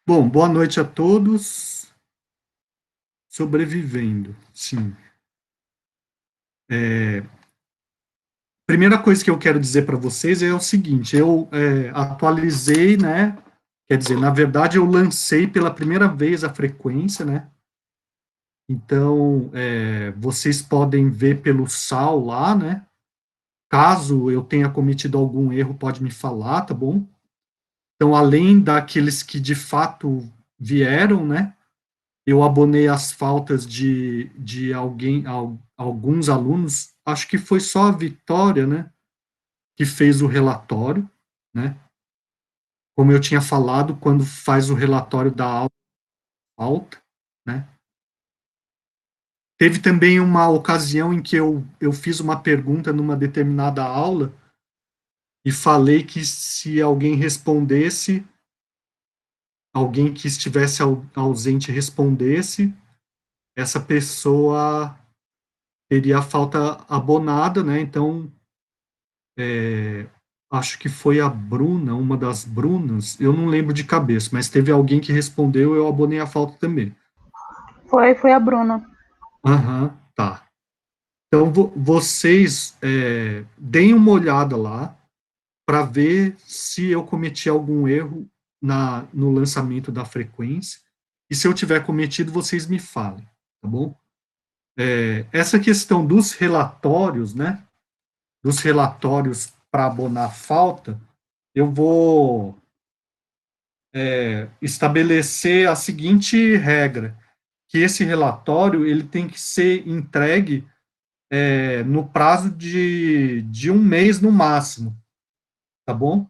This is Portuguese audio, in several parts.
Bom, boa noite a todos. Sobrevivendo, sim. Primeira coisa que eu quero dizer para vocês é o seguinte: eu atualizei, né? Quer dizer, na verdade, eu lancei pela primeira vez a frequência, né? Então, vocês podem ver pelo SAL lá, né? Caso eu tenha cometido algum erro, pode me falar, tá bom? Então, além daqueles que de fato vieram, né? Eu abonei as faltas de alguns alunos, acho que foi só a Vitória, né, que fez o relatório, né, como eu tinha falado, quando faz o relatório da aula alta, né. Teve também uma ocasião em que eu fiz uma pergunta numa determinada aula e falei que se alguém respondesse, alguém que estivesse ausente respondesse, essa pessoa teria a falta abonada, né, então acho que foi a Bruna, uma das Brunas, eu não lembro de cabeça, mas teve alguém que respondeu, eu abonei a falta também. Foi a Bruna. Aham, tá. Então, vocês deem uma olhada lá para ver se eu cometi algum erro no lançamento da frequência, e se eu tiver cometido, vocês me falem, tá bom? Essa questão dos relatórios, né, dos relatórios para abonar a falta, eu vou estabelecer a seguinte regra, que esse relatório ele tem que ser entregue no prazo de um mês no máximo, tá bom?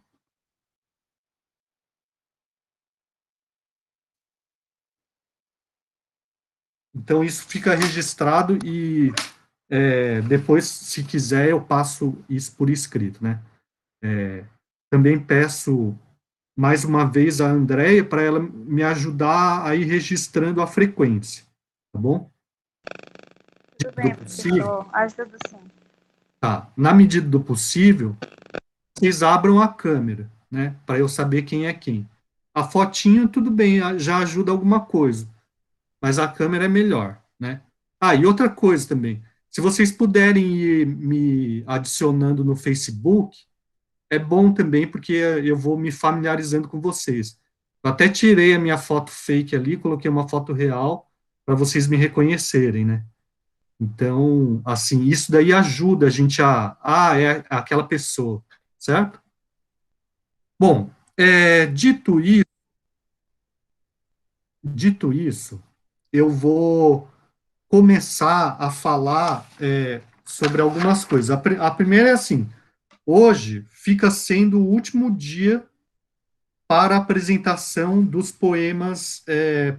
Então isso fica registrado e depois, se quiser, eu passo isso por escrito, né? Também peço mais uma vez a Andréia para ela me ajudar a ir registrando a frequência, tá bom? Tudo Do bem, possível, professor. Ajudo sim. tá? Na medida do possível, vocês abram a câmera, né, para eu saber quem é quem. A fotinho, tudo bem, já ajuda alguma coisa, mas a câmera é melhor, né? Ah, e outra coisa também, se vocês puderem ir me adicionando no Facebook, é bom também, porque eu vou me familiarizando com vocês. Eu até tirei a minha foto fake ali, coloquei uma foto real, para vocês me reconhecerem, né? Então, assim, isso daí ajuda a gente é aquela pessoa, certo? Bom, dito isso, eu vou começar a falar sobre algumas coisas. A primeira é assim: hoje fica sendo o último dia para a apresentação dos poemas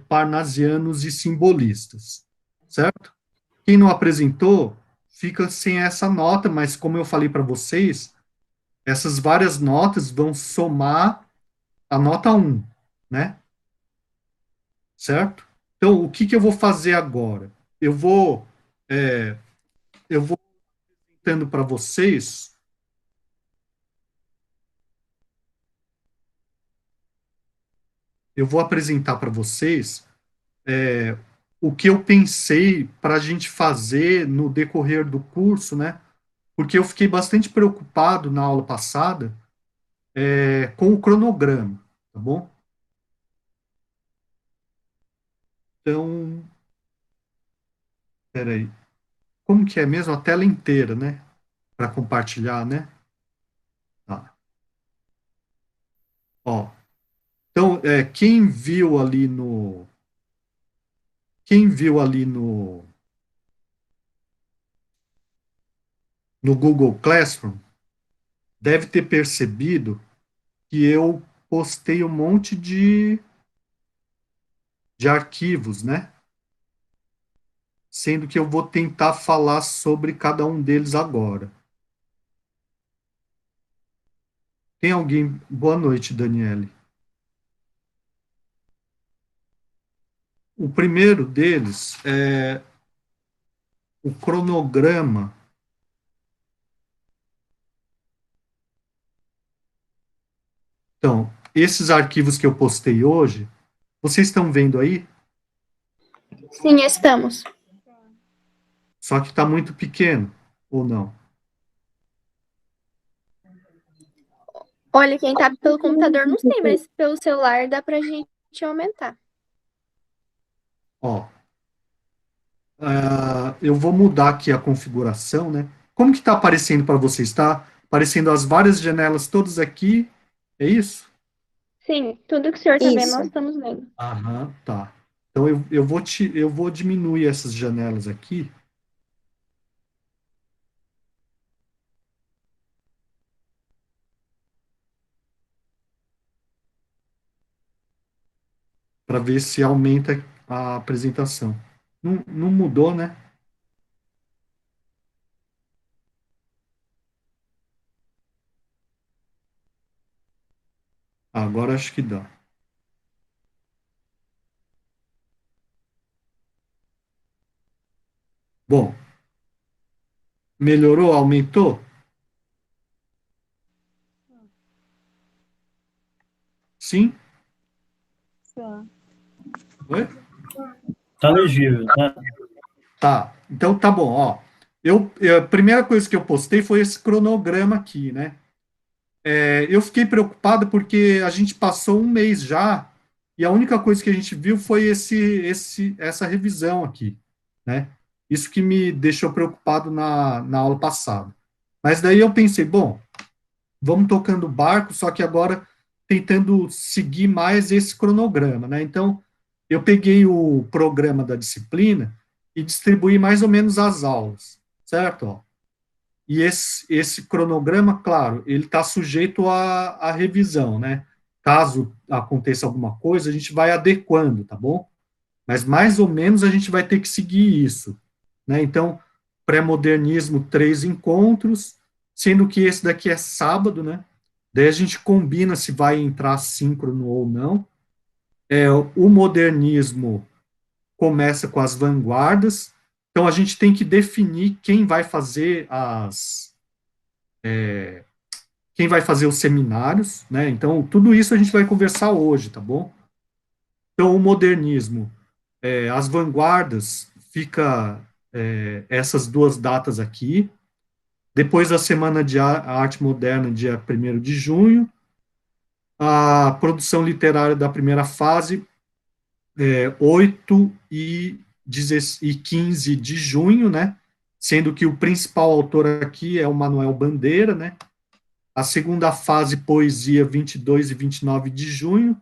parnasianos e simbolistas, certo? Quem não apresentou fica sem essa nota, mas como eu falei para vocês, essas várias notas vão somar a nota um, né? Certo? Então, o que que eu vou fazer agora? Eu vou, é, eu vou tendo para vocês, eu vou apresentar para vocês o que eu pensei para a gente fazer no decorrer do curso, né? Porque eu fiquei bastante preocupado na aula passada com o cronograma, tá bom? Então, peraí, como que é mesmo? A tela inteira, né? Para compartilhar, né? Tá. Ó, então, quem viu ali no Google Classroom deve ter percebido que eu postei um monte de arquivos, né? Sendo que eu vou tentar falar sobre cada um deles agora. Tem alguém? Boa noite, Daniele. O primeiro deles é o cronograma. Então, esses arquivos que eu postei hoje Vocês estão vendo aí? Sim, estamos. Só que está muito pequeno, ou não? Olha, quem tá pelo computador não sei, mas pelo celular dá pra gente aumentar. Ó, eu vou mudar aqui a configuração, né? Como que está aparecendo para vocês? Está aparecendo as várias janelas todas aqui? É isso? Sim, tudo que o senhor tá vendo, Isso. nós estamos vendo. Aham, tá. Então eu vou diminuir essas janelas aqui. Para ver se aumenta a apresentação. Não, não mudou, né? Agora acho que dá. Bom, melhorou? Aumentou? Sim? Sim. Oi? Tá legível, tá? Tá. Então tá bom, ó. A primeira coisa que eu postei foi esse cronograma aqui, né? Eu fiquei preocupado porque a gente passou um mês já e a única coisa que a gente viu foi essa revisão aqui, né? Isso que me deixou preocupado na aula passada. Mas daí eu pensei, bom, vamos tocando o barco, só que agora tentando seguir mais esse cronograma, né? Então, eu peguei o programa da disciplina e distribuí mais ou menos as aulas, certo? Ó, e esse cronograma, claro, ele está sujeito à revisão, né? Caso aconteça alguma coisa, a gente vai adequando, tá bom? Mas mais ou menos a gente vai ter que seguir isso, né? Então, pré-modernismo, 3 encontros, sendo que esse daqui é sábado, né? Daí a gente combina se vai entrar síncrono ou não. O modernismo começa com as vanguardas, então a gente tem que definir quem vai fazer os seminários, né? Então, tudo isso a gente vai conversar hoje, tá bom? Então, o modernismo, as vanguardas, fica essas duas datas aqui. Depois a Semana de Arte Moderna, dia 1º de junho. A produção literária da primeira fase, 8 e 15 de junho, né? Sendo que o principal autor aqui é o Manuel Bandeira, né? A segunda fase, poesia, 22 e 29 de junho,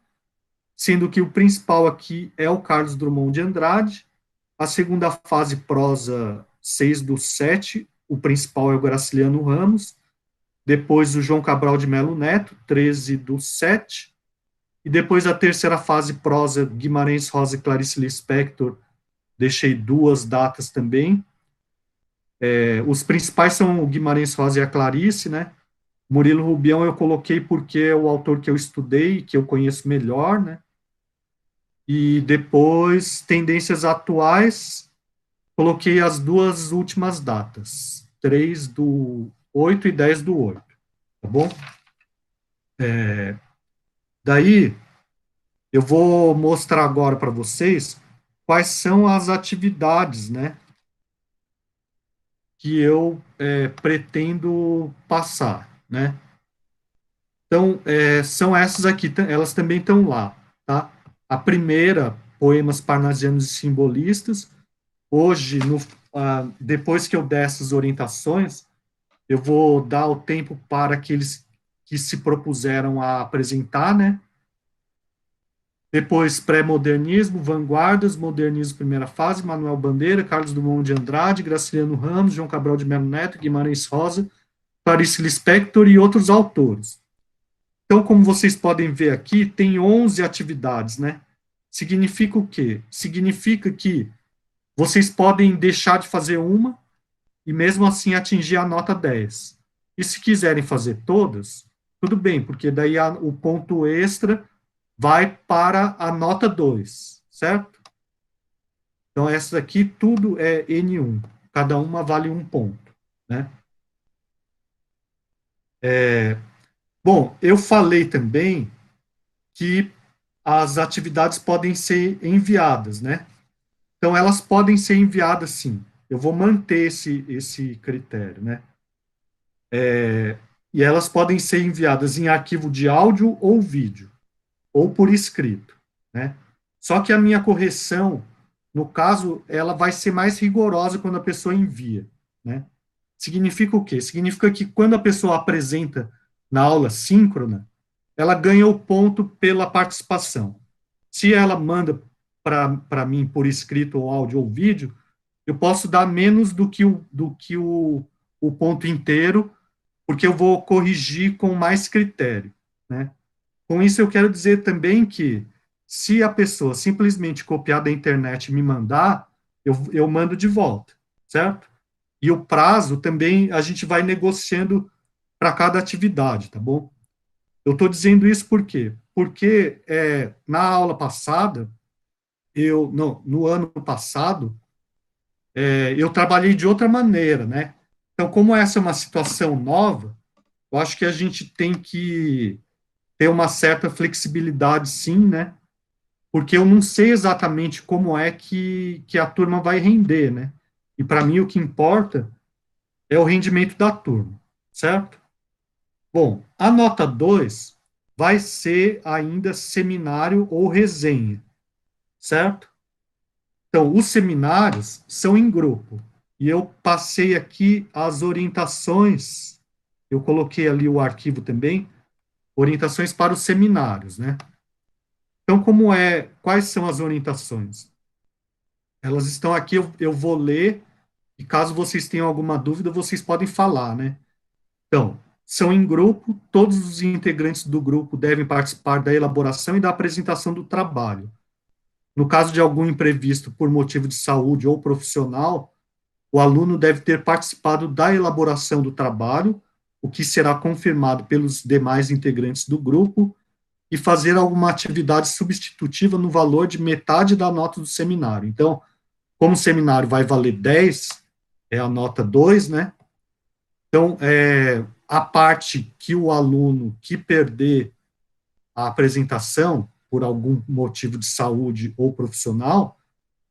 sendo que o principal aqui é o Carlos Drummond de Andrade. A segunda fase, prosa, 6/7, o principal é o Graciliano Ramos. Depois o João Cabral de Melo Neto, 13/7. E depois a terceira fase, prosa, Guimarães Rosa e Clarice Lispector, deixei duas datas também. Os principais são o Guimarães Rosa e a Clarice, né? Murilo Rubião eu coloquei porque é o autor que eu estudei, que eu conheço melhor, né? E depois, tendências atuais, coloquei as duas últimas datas, 3/8 e 10/8, tá bom? Daí, eu vou mostrar agora para vocês quais são as atividades, né, que eu pretendo passar, né? Então, são essas aqui, elas também estão lá, tá? A primeira, poemas parnasianos e simbolistas. Hoje, depois que eu der essas orientações, eu vou dar o tempo para aqueles que se propuseram a apresentar, né? Depois, pré-modernismo, vanguardas, modernismo primeira fase, Manuel Bandeira, Carlos Drummond de Andrade, Graciliano Ramos, João Cabral de Melo Neto, Guimarães Rosa, Clarice Lispector e outros autores. Então, como vocês podem ver aqui, tem 11 atividades, né? Significa o quê? Significa que vocês podem deixar de fazer uma e mesmo assim atingir a nota 10. E se quiserem fazer todas, tudo bem, porque daí o ponto extra vai para a nota 2, certo? Então, essa aqui tudo é N1, cada uma vale um ponto, né? Bom, eu falei também que as atividades podem ser enviadas, né? Então, elas podem ser enviadas, sim. Eu vou manter esse critério, né? E elas podem ser enviadas em arquivo de áudio ou vídeo, ou por escrito, né? Só que a minha correção, no caso, ela vai ser mais rigorosa quando a pessoa envia, né? Significa o quê? Significa que quando a pessoa apresenta na aula síncrona, ela ganha o ponto pela participação. Se ela manda para mim por escrito, ou áudio ou vídeo, eu posso dar menos do que o ponto inteiro, porque eu vou corrigir com mais critério, né? Com isso, eu quero dizer também que, se a pessoa simplesmente copiar da internet e me mandar, eu mando de volta, certo? E o prazo também a gente vai negociando para cada atividade, tá bom? Eu estou dizendo isso por quê? Porque na aula passada, no ano passado, eu trabalhei de outra maneira, né? Então, como essa é uma situação nova, eu acho que a gente tem que ter uma certa flexibilidade, sim, né? Porque eu não sei exatamente como é que a turma vai render, né? E para mim o que importa é o rendimento da turma, certo? Bom, a nota 2 vai ser ainda seminário ou resenha, certo? Então, os seminários são em grupo. E eu passei aqui as orientações, eu coloquei ali o arquivo também, orientações para os seminários, né? Então, quais são as orientações? Elas estão aqui, eu vou ler, e caso vocês tenham alguma dúvida, vocês podem falar, né? Então, são em grupo, todos os integrantes do grupo devem participar da elaboração e da apresentação do trabalho. No caso de algum imprevisto por motivo de saúde ou profissional, o aluno deve ter participado da elaboração do trabalho, o que será confirmado pelos demais integrantes do grupo, e fazer alguma atividade substitutiva no valor de metade da nota do seminário. Então, como o seminário vai valer 10, é a nota 2, né? Então, a parte que o aluno que perder a apresentação, por algum motivo de saúde ou profissional,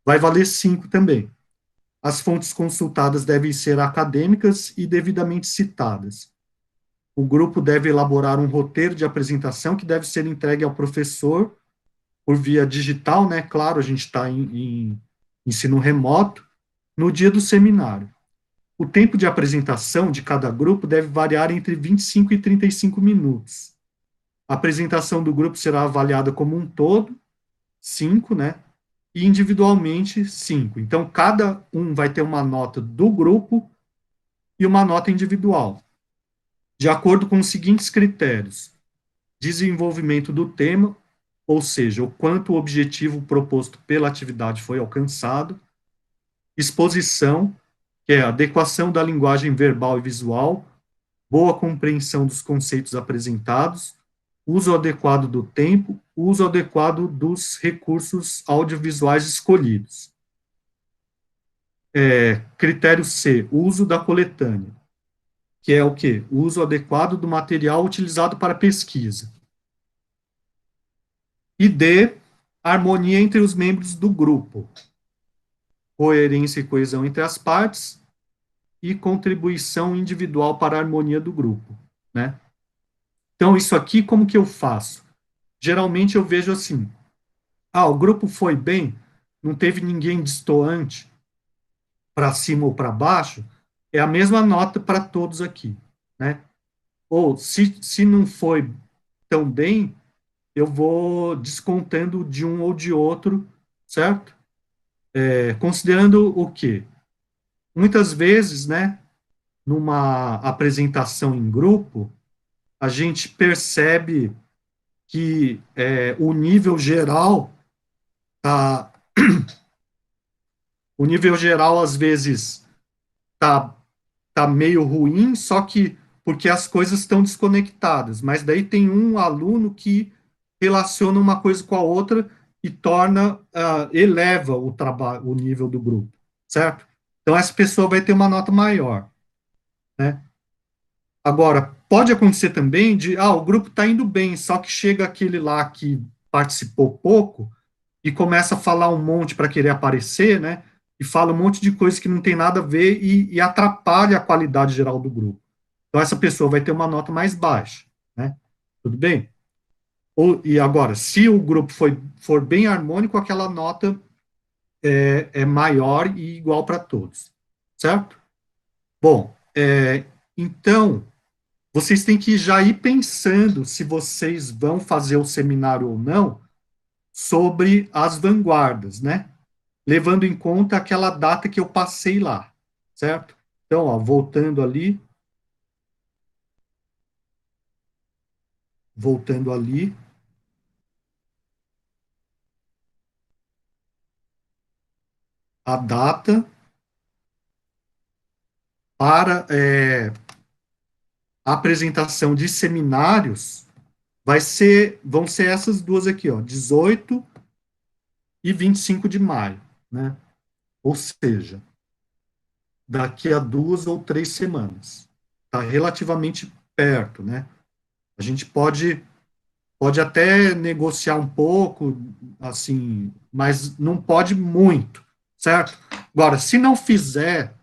vai valer 5 também. As fontes consultadas devem ser acadêmicas e devidamente citadas. O grupo deve elaborar um roteiro de apresentação que deve ser entregue ao professor por via digital, né? Claro, a gente está em ensino remoto, no dia do seminário. O tempo de apresentação de cada grupo deve variar entre 25 e 35 minutos. A apresentação do grupo será avaliada como um todo, 5, né? E individualmente, 5. Então, cada um vai ter uma nota do grupo e uma nota individual, de acordo com os seguintes critérios: desenvolvimento do tema, ou seja, o quanto o objetivo proposto pela atividade foi alcançado; exposição, que é a adequação da linguagem verbal e visual, boa compreensão dos conceitos apresentados; uso adequado do tempo, uso adequado dos recursos audiovisuais escolhidos. Critério C, uso da coletânea, que é o quê? O uso adequado do material utilizado para pesquisa. E D, harmonia entre os membros do grupo, coerência e coesão entre as partes, e contribuição individual para a harmonia do grupo, né? Então, isso aqui, como que eu faço? Geralmente eu vejo assim, o grupo foi bem, não teve ninguém destoante para cima ou para baixo, é a mesma nota para todos aqui, né? Ou, se não foi tão bem, eu vou descontando de um ou de outro, certo? Considerando o quê? Muitas vezes, né, numa apresentação em grupo, a gente percebe que o nível geral tá, o nível geral às vezes tá meio ruim, só que porque as coisas estão desconectadas, mas daí tem um aluno que relaciona uma coisa com a outra e eleva o trabalho, o nível do grupo, certo? Então essa pessoa vai ter uma nota maior, né? Agora, pode acontecer também o grupo está indo bem, só que chega aquele lá que participou pouco e começa a falar um monte para querer aparecer, né? E fala um monte de coisa que não tem nada a ver e atrapalha a qualidade geral do grupo. Então, essa pessoa vai ter uma nota mais baixa, né? Tudo bem? E agora, se o grupo for bem harmônico, aquela nota é maior e igual para todos, certo? Bom, então, vocês têm que já ir pensando se vocês vão fazer o seminário ou não sobre as vanguardas, né? Levando em conta aquela data que eu passei lá, certo? Então, ó, voltando ali, a data para a apresentação de seminários vão ser essas duas aqui, ó, 18 e 25 de maio, né? Ou seja, daqui a 2 ou 3 semanas. Está relativamente perto, né? A gente pode até negociar um pouco, assim, mas não pode muito, certo? Agora, se não fizer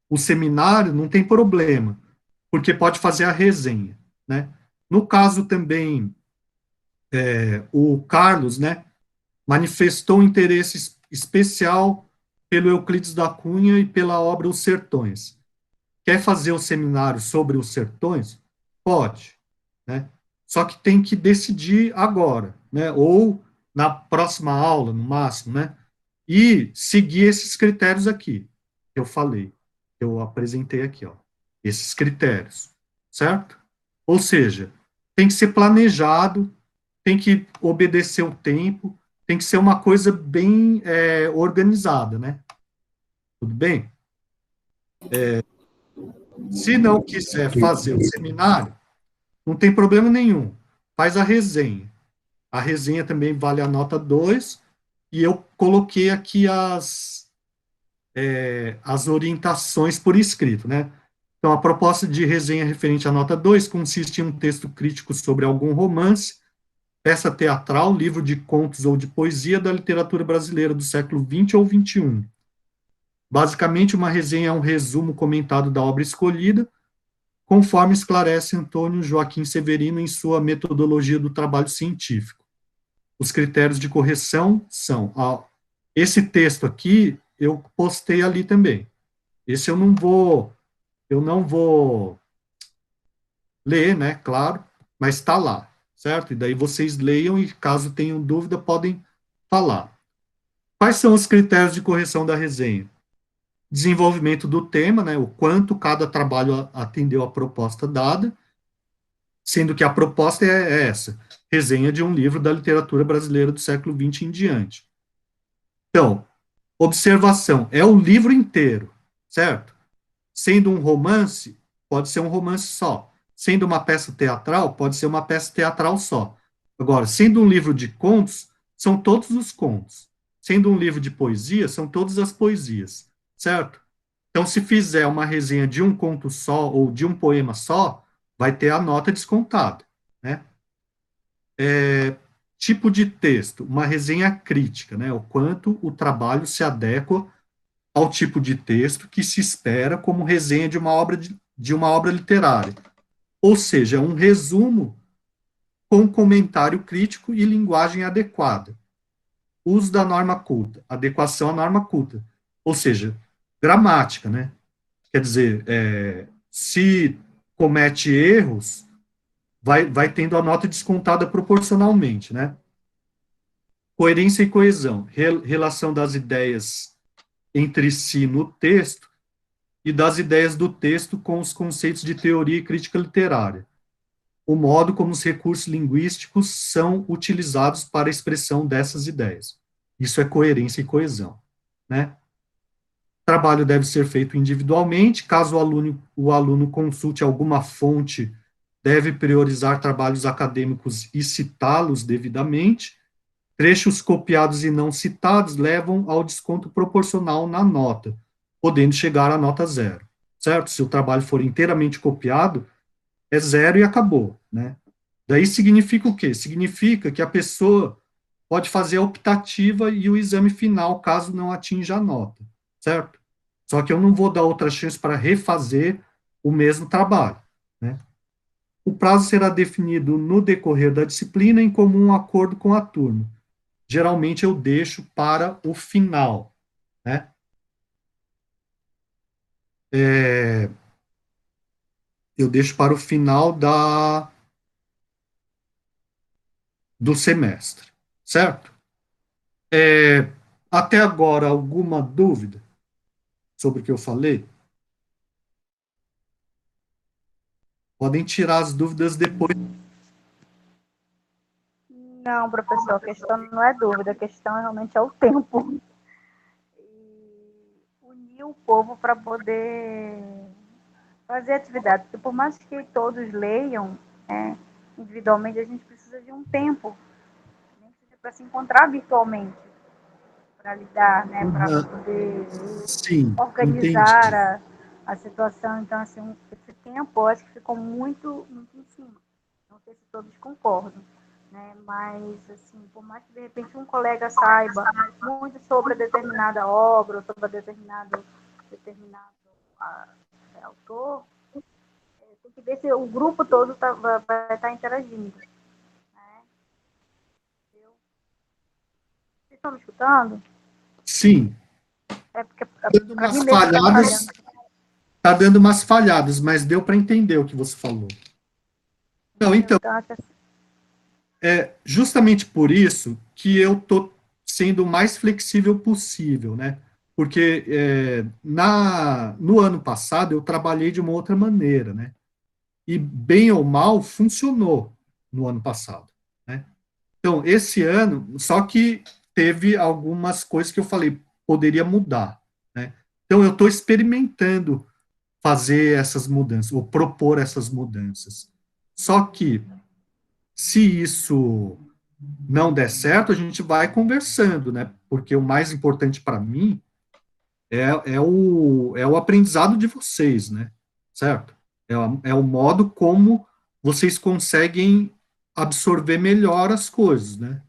o seminário, não tem problema, porque pode fazer a resenha, né? No caso também, o Carlos, né, manifestou um interesse especial pelo Euclides da Cunha e pela obra Os Sertões. Quer fazer o seminário sobre os sertões? Pode, né? Só que tem que decidir agora, né? Ou na próxima aula, no máximo, né? E seguir esses critérios aqui, que eu falei, que eu apresentei aqui, ó. Esses critérios, certo? Ou seja, tem que ser planejado, tem que obedecer o tempo, tem que ser uma coisa bem organizada, né? Tudo bem? Se não quiser fazer o seminário, não tem problema nenhum. Faz a resenha. A resenha também vale a nota 2, e eu coloquei aqui as orientações por escrito, né? Então, a proposta de resenha referente à nota 2 consiste em um texto crítico sobre algum romance, peça teatral, livro de contos ou de poesia da literatura brasileira do século XX ou XXI. Basicamente, uma resenha é um resumo comentado da obra escolhida, conforme esclarece Antônio Joaquim Severino em sua metodologia do trabalho científico. Os critérios de correção são, esse texto aqui, eu postei ali também. Esse eu não vou ler, né, claro, mas está lá, certo? E daí vocês leiam e, caso tenham dúvida, podem falar. Quais são os critérios de correção da resenha? Desenvolvimento do tema, né, o quanto cada trabalho atendeu à proposta dada, sendo que a proposta é essa, resenha de um livro da literatura brasileira do século XX em diante. Então, observação, é o livro inteiro, certo? Sendo um romance, pode ser um romance só. Sendo uma peça teatral, pode ser uma peça teatral só. Agora, sendo um livro de contos, são todos os contos. Sendo um livro de poesia, são todas as poesias, certo? Então, se fizer uma resenha de um conto só ou de um poema só, vai ter a nota descontada, né? Tipo de texto, uma resenha crítica, né? O quanto o trabalho se adequa ao tipo de texto que se espera como resenha de uma obra literária. Ou seja, um resumo com comentário crítico e linguagem adequada. Uso da norma culta, adequação à norma culta. Ou seja, gramática, né? Quer dizer, se comete erros, vai tendo a nota descontada proporcionalmente, né? Coerência e coesão, relação das ideias entre si no texto e das ideias do texto com os conceitos de teoria e crítica literária. O modo como os recursos linguísticos são utilizados para a expressão dessas ideias. Isso é coerência e coesão, né? O trabalho deve ser feito individualmente, caso o aluno consulte alguma fonte, deve priorizar trabalhos acadêmicos e citá-los devidamente. Trechos copiados e não citados levam ao desconto proporcional na nota, podendo chegar à nota 0, certo? Se o trabalho for inteiramente copiado, é 0 e acabou, né? Daí significa o quê? Significa que a pessoa pode fazer a optativa e o exame final, caso não atinja a nota, certo? Só que eu não vou dar outra chance para refazer o mesmo trabalho, né? O prazo será definido no decorrer da disciplina em comum acordo com a turma. Geralmente eu deixo para o final, né? Eu deixo para o final do semestre, certo? Até agora, alguma dúvida sobre o que eu falei? Podem tirar as dúvidas depois. Não, professor, a questão não é dúvida, a questão realmente é o tempo. E unir o povo para poder fazer atividade. Porque por mais que todos leiam, né, individualmente, a gente precisa de um tempo, nem que seja para se encontrar virtualmente, para lidar, né, para poder Sim, entendi. organizar a situação. Então, assim, esse tempo eu acho que ficou muito, muito em cima. Não sei se todos concordam, né? Mas, assim, por mais que de repente um colega saiba muito sobre determinada obra, ou sobre determinado autor, tem que ver se o grupo todo vai estar interagindo. Né? Vocês estão me escutando? Sim. É porque Dando para umas mim mesmo está falhadas, falhando. tá dando umas falhadas, mas deu para entender o que você falou. Não, então, Então, acho assim, é justamente por isso que eu tô sendo o mais flexível possível, né? Porque no ano passado eu trabalhei de uma outra maneira, né? E bem ou mal funcionou no ano passado, né? Então, esse ano, só que teve algumas coisas que eu falei, poderia mudar, né? Então, eu estou experimentando fazer essas mudanças, ou propor essas mudanças. Só que, se isso não der certo, a gente vai conversando, né? Porque o mais importante para mim é o aprendizado de vocês, né? Certo? É o modo como vocês conseguem absorver melhor as coisas, né?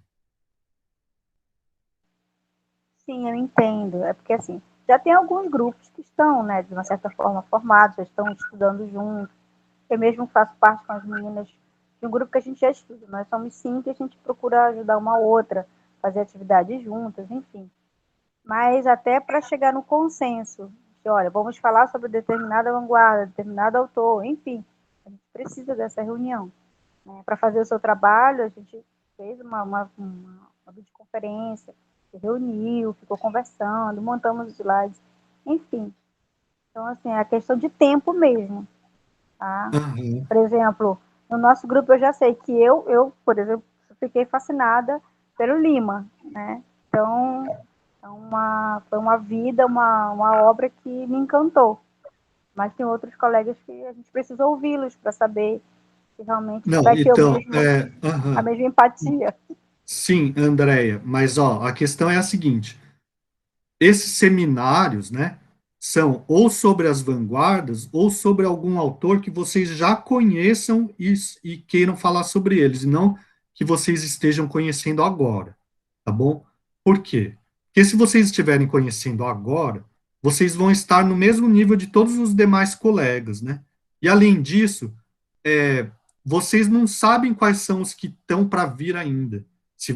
sim, eu entendo. É porque, assim, já tem alguns grupos que estão, né, de uma certa forma, formados, já estão estudando juntos. Eu mesmo faço parte com as meninas de um grupo que a gente já estuda. Nós somos cinco e a gente procura ajudar uma outra, fazer atividades juntas, enfim. Mas até para chegar no consenso, de, olha, vamos falar sobre determinada vanguarda, determinado autor, enfim, a gente precisa dessa reunião. Né? Para fazer o seu trabalho, a gente fez uma videoconferência, se reuniu, ficou conversando, montamos os slides, enfim. Então, assim, é a questão de tempo mesmo. Tá? Uhum. Por exemplo, no nosso grupo eu já sei que eu por exemplo, fiquei fascinada pelo Lima, né? Então, foi uma vida, uma obra que me encantou. Mas tem outros colegas que a gente precisa ouvi-los para saber se realmente Não, vai ter então, a mesma empatia. sim, Andréia, mas ó, a questão é a seguinte: esses seminários, né, são ou sobre as vanguardas ou sobre algum autor que vocês já conheçam e queiram falar sobre eles, e não que vocês estejam conhecendo agora, tá bom? Por quê? Porque se vocês estiverem conhecendo agora, vocês vão estar no mesmo nível de todos os demais colegas, né? E além disso, é, vocês não sabem quais são os que estão para vir ainda. Se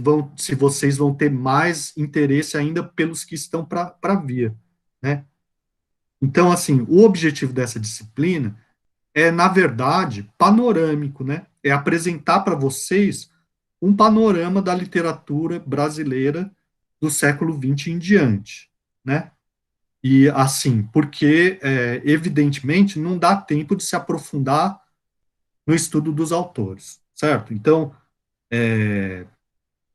vocês vão ter mais interesse ainda pelos que estão para vir, né? Então, assim, o objetivo dessa disciplina é, na verdade, panorâmico, né? É apresentar para vocês um panorama da literatura brasileira do século XX em diante, né? E assim, porque, evidentemente, não dá tempo de se aprofundar no estudo dos autores, certo? Então,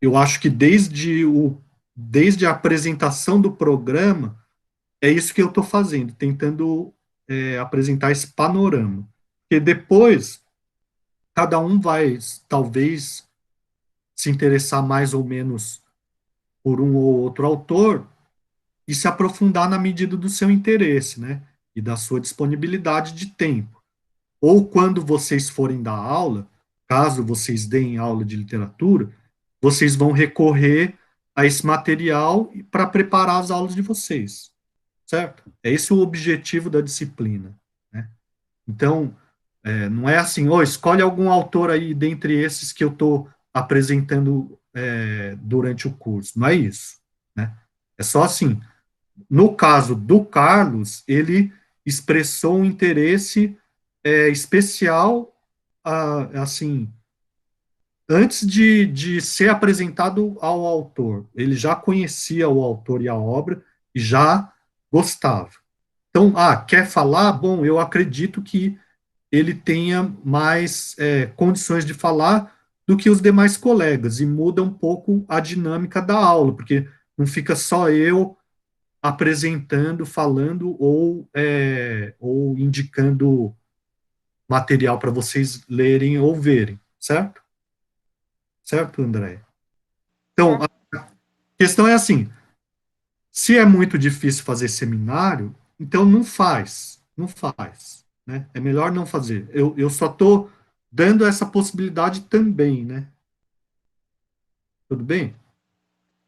eu acho que desde a apresentação do programa, é isso que eu estou fazendo, tentando apresentar esse panorama. Porque depois, cada um vai, talvez, se interessar mais ou menos por um ou outro autor e se aprofundar na medida do seu interesse, né? E da sua disponibilidade de tempo. Ou quando vocês forem dar aula, caso vocês deem aula de literatura, vocês vão recorrer a esse material para preparar as aulas de vocês, certo? É esse o objetivo da disciplina, né? Então, não é assim, escolhe algum autor aí dentre esses que eu estou apresentando durante o curso. Não é isso, né? É só assim, no caso do Carlos, ele expressou um interesse especial, assim, antes de ser apresentado ao autor. Ele já conhecia o autor e a obra e já gostava. Então, quer falar? Bom, eu acredito que ele tenha mais condições de falar do que os demais colegas, e muda um pouco a dinâmica da aula, porque não fica só eu apresentando, falando ou indicando material para vocês lerem ou verem, certo? Certo, André? Então, a questão é assim, se é muito difícil fazer seminário, então não faz, né? É melhor não fazer. Eu só estou dando essa possibilidade também, né? Tudo bem?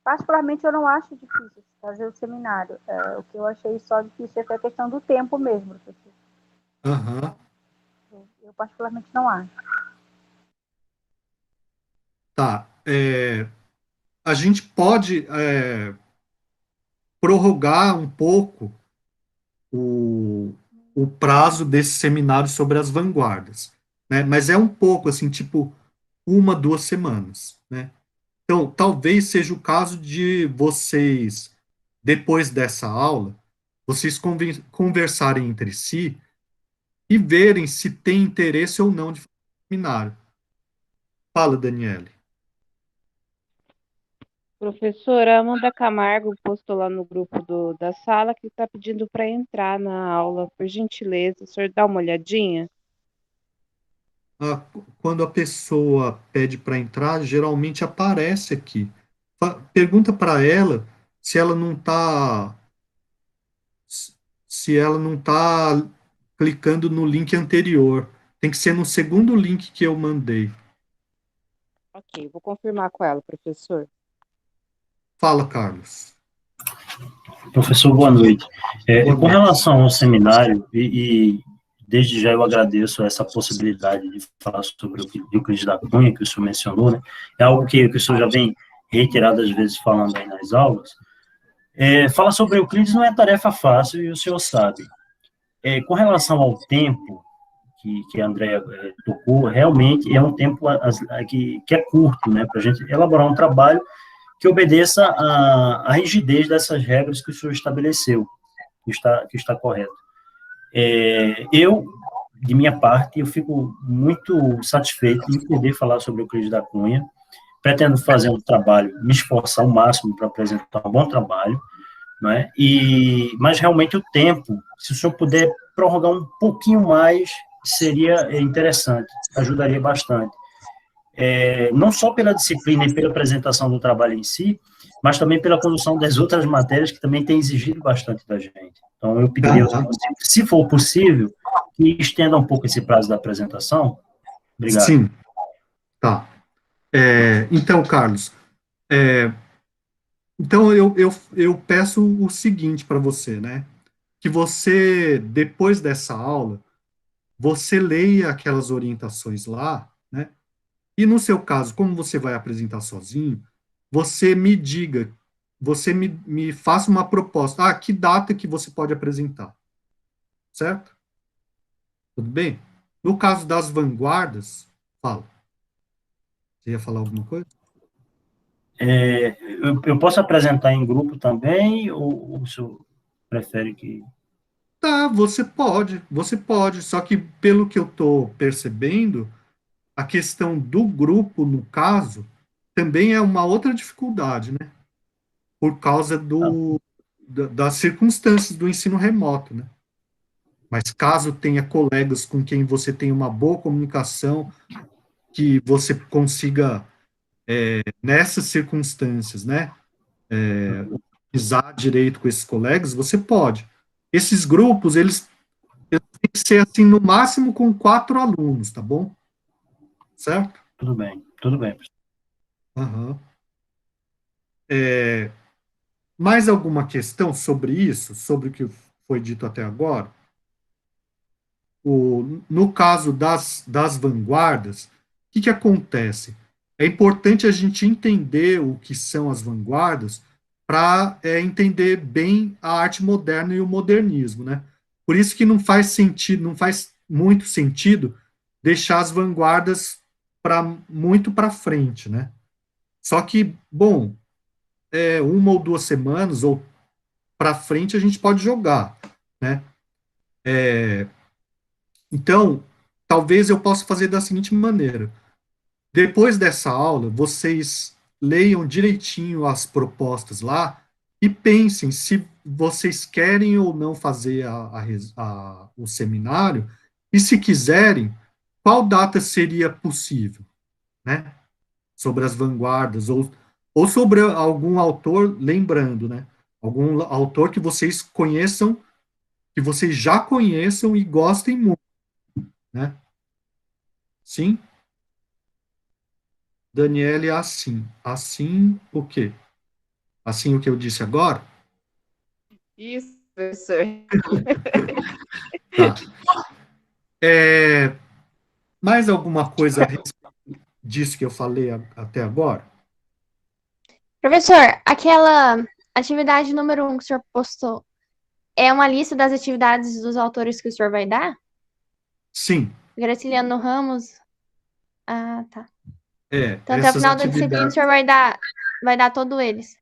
Particularmente, eu não acho difícil fazer o seminário. O que eu achei só difícil foi a questão do tempo mesmo, professor. Aham. Eu particularmente não acho. Tá. A gente pode prorrogar um pouco o prazo desse seminário sobre as vanguardas, né? Mas é um pouco, assim, tipo, 1, 2 semanas, né? Então, talvez seja o caso de vocês, depois dessa aula, vocês conversarem entre si e verem se tem interesse ou não de fazer um seminário. Fala, Daniele. Professora Amanda Camargo postou lá no grupo da sala que está pedindo para entrar na aula, por gentileza. O senhor dá uma olhadinha? Quando a pessoa pede para entrar, geralmente aparece aqui. Pergunta para ela se ela não está clicando no link anterior. Tem que ser no segundo link que eu mandei. Ok, vou confirmar com ela, professor. Fala, Carlos. Professor, boa noite. Boa Com noite. relação ao seminário, e desde já eu agradeço essa possibilidade de falar sobre o Euclides da Cunha, que o senhor mencionou, né? É algo que o senhor já vem reiteradas vezes falando aí nas aulas. Falar sobre Euclides não é tarefa fácil, e o senhor sabe. Com relação ao tempo que a Andrea tocou, realmente é um tempo que é curto, né, para a gente elaborar um trabalho que obedeça à rigidez dessas regras que o senhor estabeleceu, que está correto. De minha parte, eu fico muito satisfeito em poder falar sobre o Euclides da Cunha, pretendo fazer um trabalho, me esforçar ao máximo para apresentar um bom trabalho, né? Mas realmente o tempo, se o senhor puder prorrogar um pouquinho mais, seria interessante, ajudaria bastante. Não só pela disciplina e pela apresentação do trabalho em si, mas também pela condução das outras matérias que também tem exigido bastante da gente. Então, eu pediria, se for possível, que estenda um pouco esse prazo da apresentação. Obrigado. Sim, tá. Então, Carlos, então eu peço o seguinte para você, né? Que você, depois dessa aula, você leia aquelas orientações lá, né? E no seu caso, como você vai apresentar sozinho, você me diga, você me faça uma proposta. Que data que você pode apresentar? Certo? Tudo bem? No caso das vanguardas, fala. Você ia falar alguma coisa? Eu posso apresentar em grupo também, ou o senhor prefere que... Tá, você pode, só que pelo que eu estou percebendo, a questão do grupo, no caso, também é uma outra dificuldade, né? Por causa das circunstâncias do ensino remoto, né? Mas caso tenha colegas com quem você tenha uma boa comunicação, que você consiga, nessas circunstâncias, né, utilizar direito com esses colegas, você pode. Esses grupos, eles têm que ser, assim, no máximo com 4 alunos, tá bom? Certo? Tudo bem, tudo bem. Aham. Mais alguma questão sobre isso, sobre o que foi dito até agora? No caso das vanguardas, o que acontece? É importante a gente entender o que são as vanguardas para entender bem a arte moderna e o modernismo, né? Por isso que não faz sentido, não faz muito sentido deixar as vanguardas muito para frente, né? Só que, bom, uma ou duas semanas ou para frente a gente pode jogar, né? Então, talvez eu possa fazer da seguinte maneira: depois dessa aula, vocês leiam direitinho as propostas lá e pensem se vocês querem ou não fazer o seminário, e se quiserem, qual data seria possível, né? Sobre as vanguardas, ou sobre algum autor, lembrando, né? Algum autor que vocês conheçam, que vocês já conheçam e gostem muito, né? Sim? Daniele, assim. Assim o quê? Assim o que eu disse agora? Isso, professor. Tá. Mais alguma coisa a respeito disso que eu falei até agora? Professor, aquela atividade número 1 que o senhor postou é uma lista das atividades dos autores que o senhor vai dar? Sim, Graciliano Ramos. Ah, tá. Então, até o essas final da disciplina, o atividades, senhor vai dar todos eles.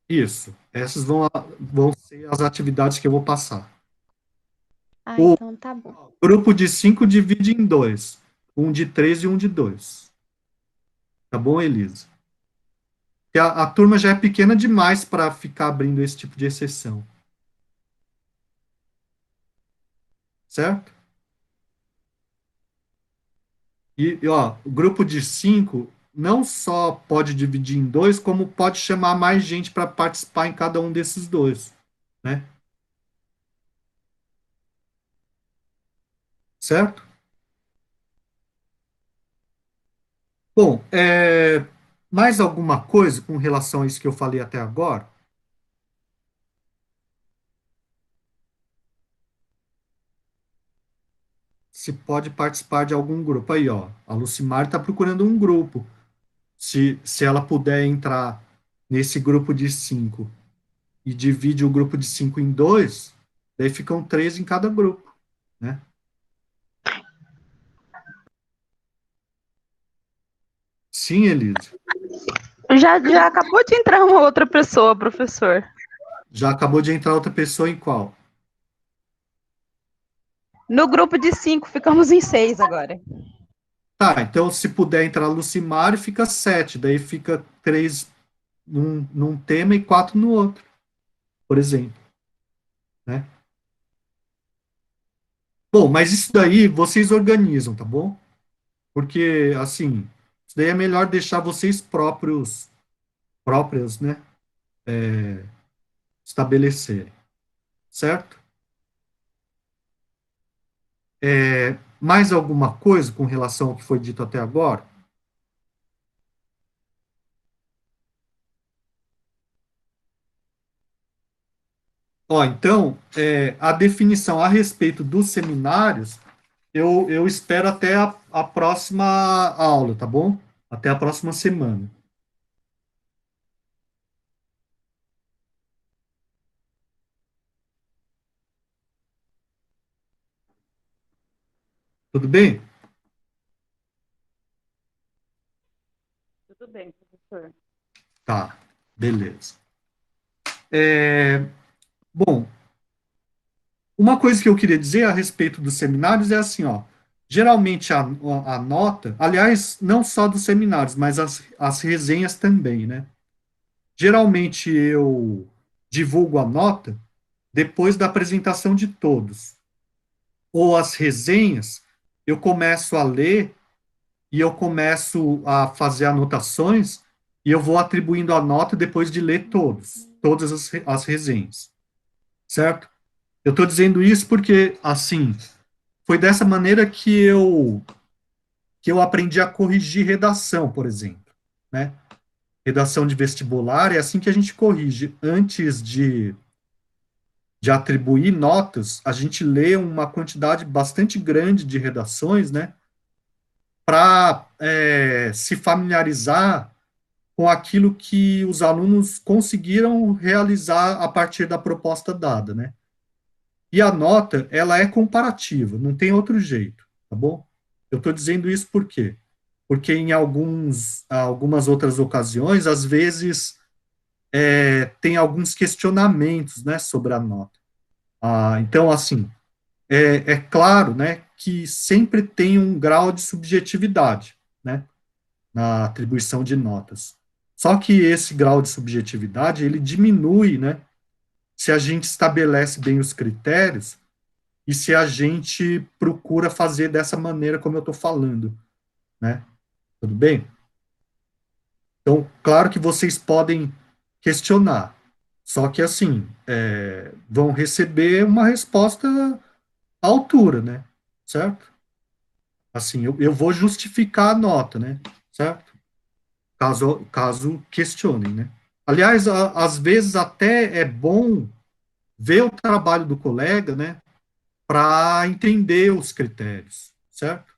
isso, essas vão ser as atividades que eu vou passar. Ah, O então tá bom. grupo de 5 divide em dois, um de 3 e um de 2. Tá bom, Elisa? Porque a turma já é pequena demais para ficar abrindo esse tipo de exceção. Certo? Ó, o grupo de 5 não só pode dividir em dois, como pode chamar mais gente para participar em cada um desses dois, né? Certo? Bom, mais alguma coisa com relação a isso que eu falei até agora? Se pode participar de algum grupo. Aí, ó, a Lucimar está procurando um grupo. Se ela puder entrar nesse grupo de 5 e divide o grupo de 5 em dois, daí ficam 3 em cada grupo, né? Sim, Elisa. Já acabou de entrar uma outra pessoa, professor. Já acabou de entrar outra pessoa em qual? No grupo de 5, ficamos em 6 agora. Tá, então se puder entrar Lucimar, fica 7. Daí fica 3 num tema e 4 no outro, por exemplo. Né? Bom, mas isso daí vocês organizam, tá bom? Porque, assim, isso daí é melhor deixar vocês próprias, né? Estabelecerem. Certo? Mais alguma coisa com relação ao que foi dito até agora? Ó, então, a definição a respeito dos seminários, eu espero até a próxima aula, tá bom? Até a próxima semana. Tudo bem? Tudo bem, professor. Tá, beleza. Bom, uma coisa que eu queria dizer a respeito dos seminários é assim, ó. Geralmente a nota, aliás, não só dos seminários, mas as resenhas também, né? Geralmente eu divulgo a nota depois da apresentação de todos. Ou as resenhas, eu começo a ler e eu começo a fazer anotações e eu vou atribuindo a nota depois de ler todas as resenhas, certo? Eu estou dizendo isso porque, assim, foi dessa maneira que eu aprendi a corrigir redação, por exemplo, né? redação de vestibular, é assim que a gente corrige. Antes de atribuir notas, a gente lê uma quantidade bastante grande de redações, né, para se familiarizar com aquilo que os alunos conseguiram realizar a partir da proposta dada, né? E a nota, ela é comparativa, não tem outro jeito, tá bom? Eu estou dizendo isso por quê? Porque em algumas outras ocasiões, às vezes, tem alguns questionamentos, né, sobre a nota. Então, assim, é claro, né, que sempre tem um grau de subjetividade, né, na atribuição de notas. Só que esse grau de subjetividade, ele diminui, né, se a gente estabelece bem os critérios e se a gente procura fazer dessa maneira como eu estou falando, né? Tudo bem? Então, claro que vocês podem questionar, só que assim, vão receber uma resposta à altura, né? Certo? Assim, eu vou justificar a nota, né? Certo? Caso questionem, né? Aliás, às vezes até é bom ver o trabalho do colega, né? Para entender os critérios, certo?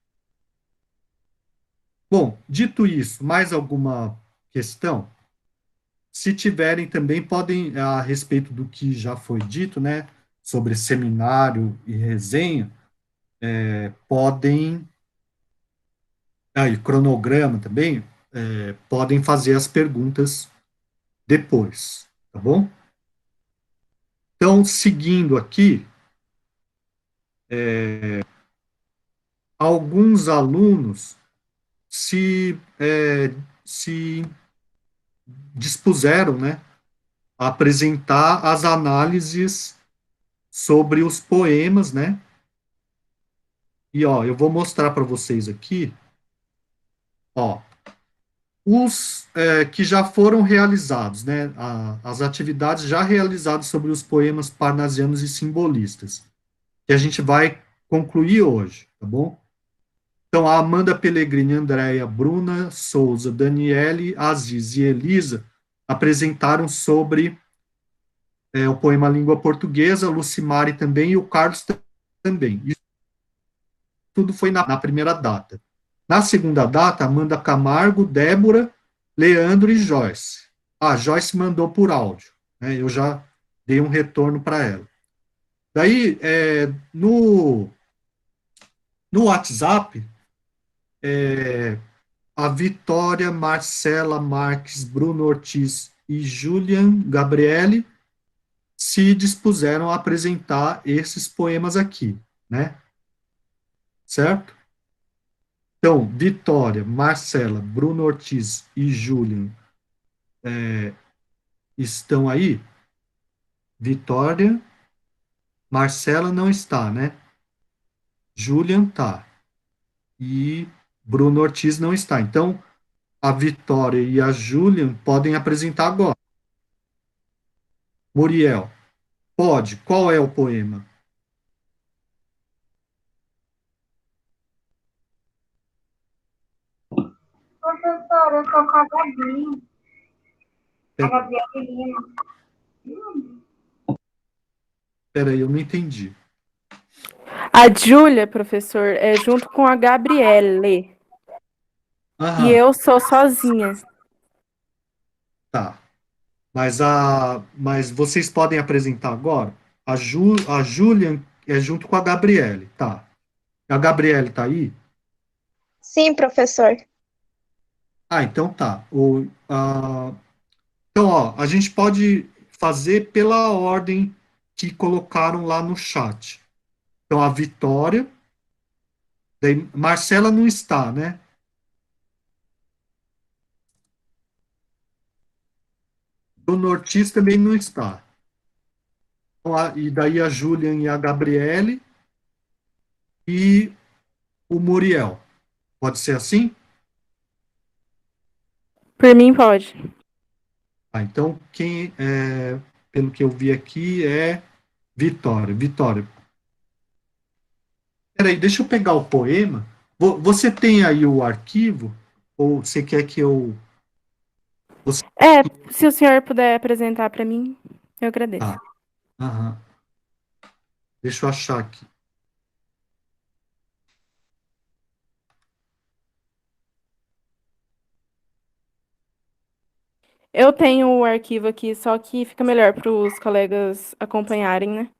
Bom, dito isso, mais alguma questão? Se tiverem também, podem, a respeito do que já foi dito, né, sobre seminário e resenha, podem, e cronograma também, podem fazer as perguntas depois, tá bom? Então, seguindo aqui, alguns alunos se dispuseram, né, a apresentar as análises sobre os poemas, né? E ó, eu vou mostrar para vocês aqui, ó, os que já foram realizados, né? As atividades já realizadas sobre os poemas parnasianos e simbolistas, que a gente vai concluir hoje, tá bom? Então, a Amanda Pellegrini, Andréia, Bruna, Souza, Daniele, Aziz e Elisa apresentaram sobre o poema Língua Portuguesa, Lucimari também e o Carlos também. Isso tudo foi na primeira data. Na segunda data, Amanda Camargo, Débora, Leandro e Joyce. Joyce mandou por áudio, né? Eu já dei um retorno para ela. Daí, no WhatsApp, a Vitória, Marcela Marques, Bruno Ortiz e Julian Gabriele se dispuseram a apresentar esses poemas aqui, né? Certo? Então, Vitória, Marcela, Bruno Ortiz e Julian estão aí? Vitória, Marcela não está, né? Julian tá. E Bruno Ortiz não está. Então, a Vitória e a Julian podem apresentar agora. Muriel, pode. Qual é o poema? Professora, eu sou com a Gabi. A Gabriela Lima. Peraí, eu não entendi. A Júlia, professor, é junto com a Gabriele. E eu sou sozinha. Tá. Mas vocês podem apresentar agora? A Julian é junto com a Gabriele, tá. A Gabriele tá aí? Sim, professor. Então tá. Então, ó, a gente pode fazer pela ordem que colocaram lá no chat. Então, a Vitória, daí Marcela não está, né? O Ortiz também não está. Então, e daí a Julian e a Gabriele e o Muriel. Pode ser assim? Por mim, pode. Então, pelo que eu vi aqui, é Vitória. Vitória. Peraí, deixa eu pegar o poema. Você tem aí o arquivo? Ou você quer que eu Se o senhor puder apresentar para mim, eu agradeço. Aham. Deixa eu achar aqui. Eu tenho o arquivo aqui, só que fica melhor para os colegas acompanharem, né?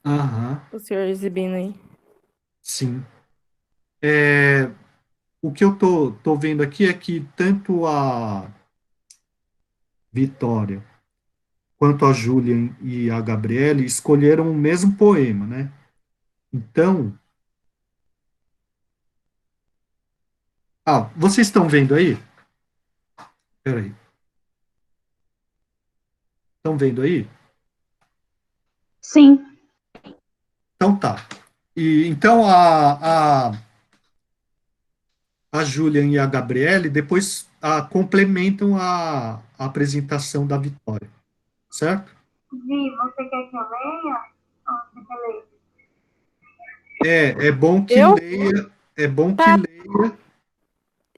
Aham. O senhor exibindo aí. Sim. O que eu tô vendo aqui é que tanto a Vitória quanto a Júlia e a Gabriele escolheram o mesmo poema, né? Então, vocês estão vendo aí? Peraí. Estão vendo aí? Sim. Então tá. E então a Júlia e a Gabriele depois complementam a apresentação da Vitória, certo? Vi, você quer que eu leia? Ou você quer ler? É bom que Eu? leia, é bom que Tá. leia.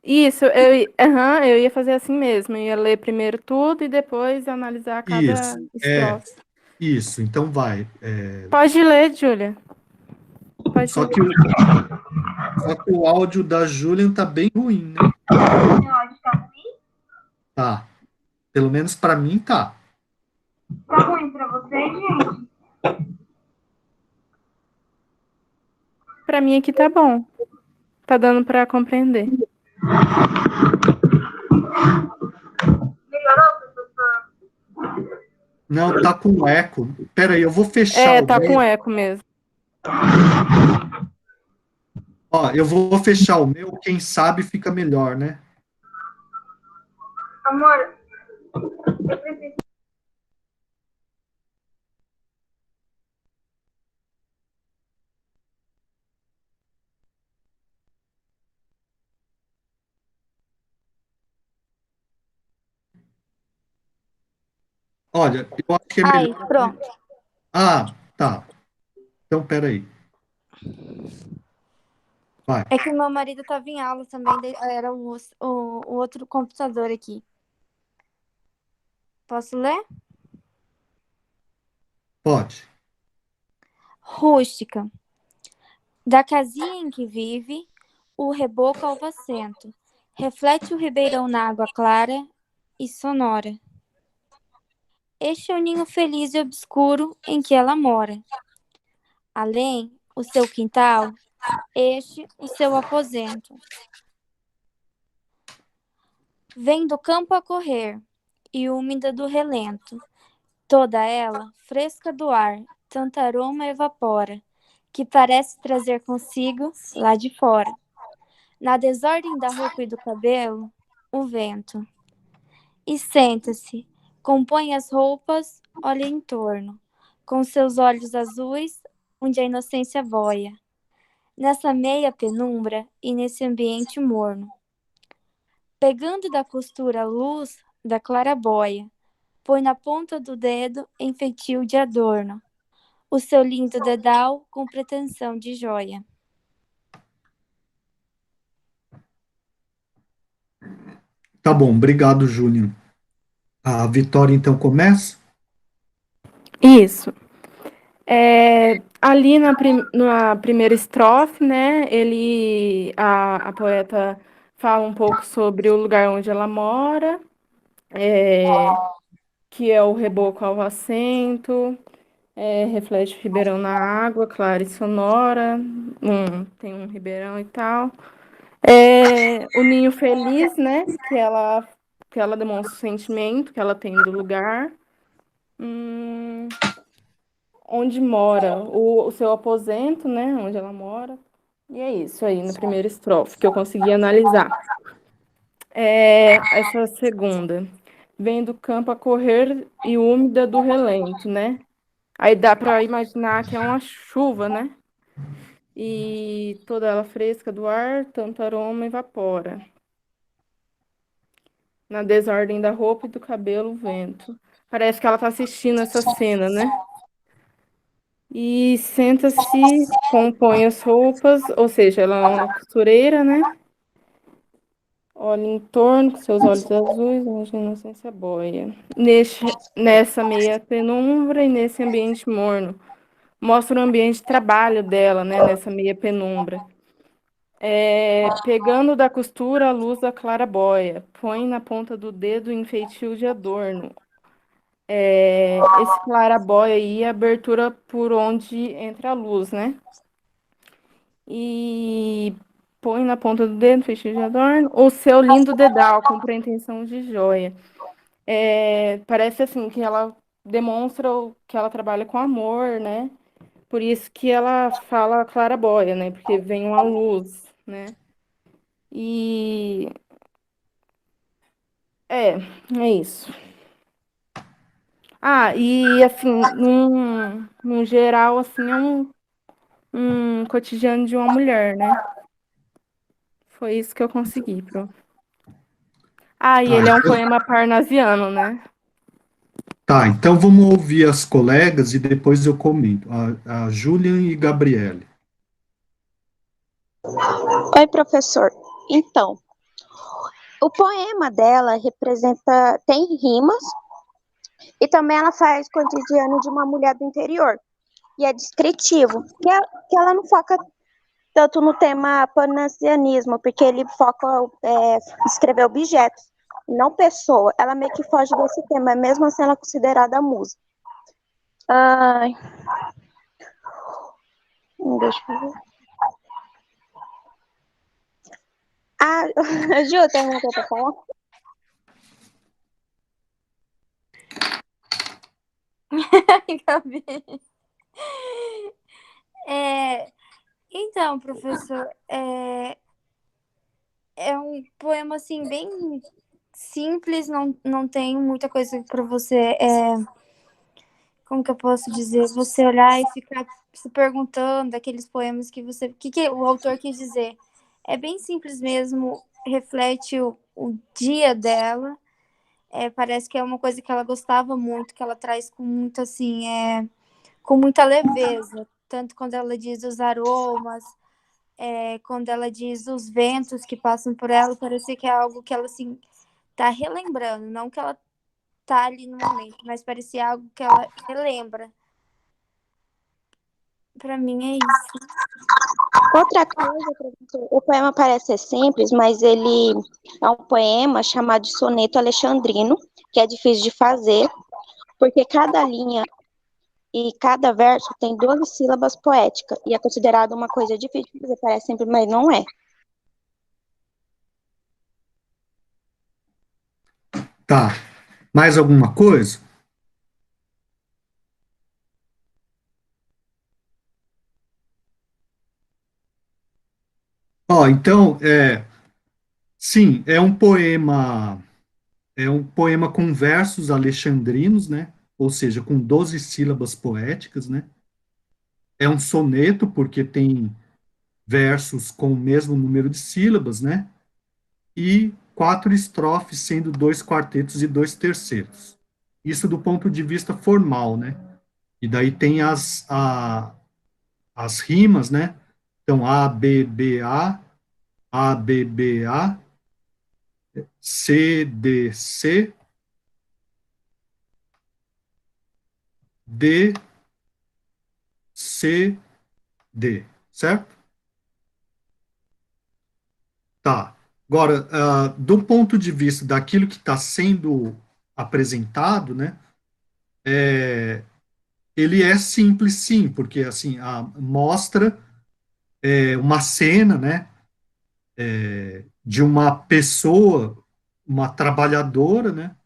Isso, eu ia fazer assim mesmo. Eu ia ler primeiro tudo e depois analisar cada Isso, estrofe. isso. Então vai. Pode ler, Júlia. Pode Só ler. que o áudio da Júlia tá bem ruim, né? Meu áudio tá ruim? Tá. Pelo menos para mim tá. Tá ruim pra vocês, gente? Para mim aqui tá bom. Tá dando para compreender. Melhorou, professor? Não, tá com eco. Pera aí, eu vou fechar o Tá com meu. eco mesmo. Ó, eu vou fechar o meu, quem sabe fica melhor, né? Amor, eu preciso. Olha, eu acho que é Aí, melhor. pronto. Tá. Então, pera aí. Vai. É que meu marido estava em aula também, era o outro computador aqui. Posso ler? Pode. Rústica. Da casinha em que vive, o reboco alvacento. Reflete o ribeirão na água clara e sonora. Este é o ninho feliz e obscuro em que ela mora. Além, o seu quintal, este o seu aposento. Vem do campo a correr, e úmida do relento. Toda ela, fresca do ar, tanto aroma evapora, que parece trazer consigo, lá de fora, na desordem da roupa e do cabelo, o vento. E senta-se, compõe as roupas, olha em torno, com seus olhos azuis, onde a inocência boia, nessa meia penumbra e nesse ambiente morno. Pegando da costura a luz da clarabóia, põe na ponta do dedo em feitio de adorno, o seu lindo dedal com pretensão de joia. Tá bom, obrigado, Júnior. A Vitória, então, começa? Isso. Ali na primeira estrofe, né, a poeta fala um pouco sobre o lugar onde ela mora, que é o reboco ao assento, reflete o ribeirão na água, clara e sonora, tem um ribeirão e tal. O ninho feliz, né, que ela demonstra o sentimento que ela tem do lugar. Onde mora, o seu aposento, né, onde ela mora. E é isso aí, na primeira estrofe, que eu consegui analisar. Essa segunda, vem do campo a correr e úmida do relento, né? Aí dá para imaginar que é uma chuva, né? E toda ela fresca do ar, tanto aroma evapora. Na desordem da roupa e do cabelo, o vento. Parece que ela está assistindo essa cena, né? E senta-se, compõe as roupas, ou seja, ela é uma costureira, né? Olha em torno, com seus olhos azuis, imagina a inocência boia. Nessa meia penumbra e nesse ambiente morno. Mostra o ambiente de trabalho dela, né, nessa meia penumbra. Pegando da costura a luz da claraboia, põe na ponta do dedo em feitio de adorno. Esse claraboia aí é a abertura por onde entra a luz, né? E põe na ponta do dedo, feitio de adorno, o seu lindo dedal, com pretensão de joia. Parece assim que ela demonstra que ela trabalha com amor, né? Por isso que ela fala claraboia, né? Porque vem uma luz, né? E é isso. E assim, num geral, assim, é um cotidiano de uma mulher, né? Foi isso que eu consegui, e Tá, ele é um então, poema parnasiano, né? tá, então vamos ouvir as colegas e depois eu comento. A Julian e Gabriele. Oi, professor. Então, o poema dela tem rimas e também ela faz cotidiano de uma mulher do interior. E é descritivo, que ela não foca tanto no tema panasianismo, porque ele foca escrever objetos, não pessoa. Ela meio que foge desse tema, mesmo assim ela é considerada musa. Ai, deixa eu ver. Ju, tem alguma coisa pra falar? Gabi. Então, professor, é um poema assim bem simples, não tem muita coisa para você, como que eu posso dizer, você olhar e ficar se perguntando aqueles poemas que que o autor quis dizer. É bem simples mesmo, reflete o dia dela. Parece que é uma coisa que ela gostava muito, que ela traz com muito assim, com muita leveza, tanto quando ela diz os aromas, quando ela diz os ventos que passam por ela, parece que é algo que ela assim tá relembrando, não que ela tá ali no momento, mas parecia algo que ela relembra. Para mim é isso. Outra coisa, professor, o poema parece ser simples, mas ele é um poema chamado de soneto alexandrino, que é difícil de fazer, porque cada linha e cada verso tem 12 sílabas poéticas, e é considerado uma coisa difícil de fazer, parece simples, mas não é. Tá, mais alguma coisa? Então, sim, é um poema com versos alexandrinos, né? Ou seja, com 12 sílabas poéticas, né? É um soneto, porque tem versos com o mesmo número de sílabas, né? E 4 estrofes, sendo 2 quartetos e 2 tercetos. Isso do ponto de vista formal, né? E daí tem as rimas, né? Então, A, B, B, A, B, B, A, C, D, C, D, C, D, certo? Tá. Agora, do ponto de vista daquilo que está sendo apresentado, né? Ele é simples, sim, porque assim mostra uma cena, né? De uma pessoa, uma trabalhadora, né?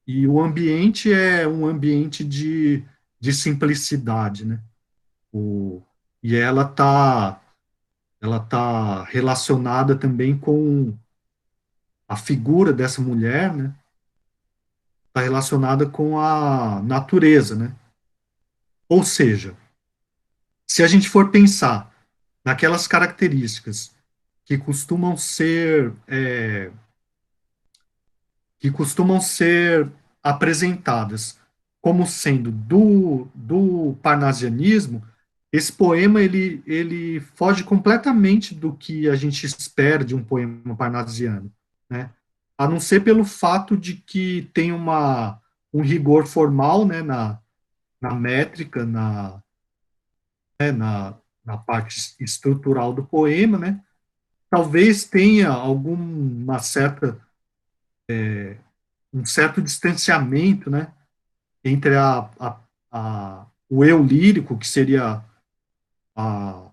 E o ambiente é um ambiente de simplicidade, né? E ela tá relacionada também com a figura dessa mulher, né? Está relacionada com a natureza, né? Ou seja, se a gente for pensar naquelas características que costumam ser apresentadas como sendo do parnasianismo, esse poema ele foge completamente do que a gente espera de um poema parnasiano. né? A não ser pelo fato de que tem um rigor formal, né, na métrica, na parte estrutural do poema, né? Talvez tenha um certo distanciamento, né, entre o eu lírico, que seria a,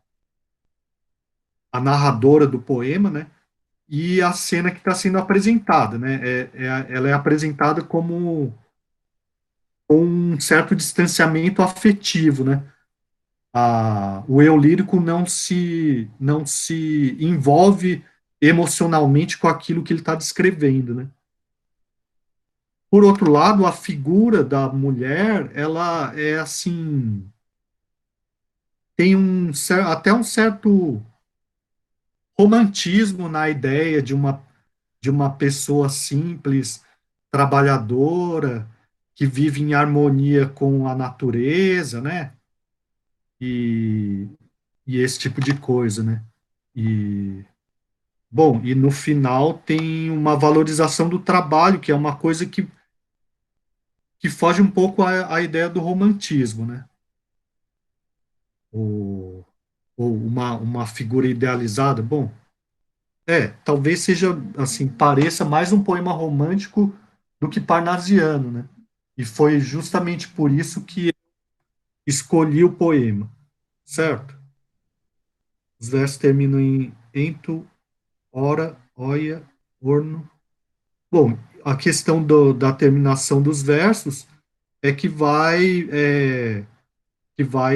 a narradora do poema, né, e a cena que está sendo apresentada, né, ela é apresentada como um certo distanciamento afetivo, né, o eu lírico não se envolve emocionalmente com aquilo que ele está descrevendo, né. Por outro lado, a figura da mulher, ela é assim, tem até um certo romantismo na ideia de uma pessoa simples, trabalhadora, que vive em harmonia com a natureza, né? E, e esse tipo de coisa, né? E, bom, e no final tem uma valorização do trabalho, que é uma coisa que foge um pouco à ideia do romantismo, né? Ou, ou uma figura idealizada. Bom, talvez seja, assim, pareça mais um poema romântico do que parnasiano, né? E foi justamente por isso que escolhi o poema, certo? Os versos terminam em ento, ora, oia, orno. Bom, a questão da terminação dos versos é que vai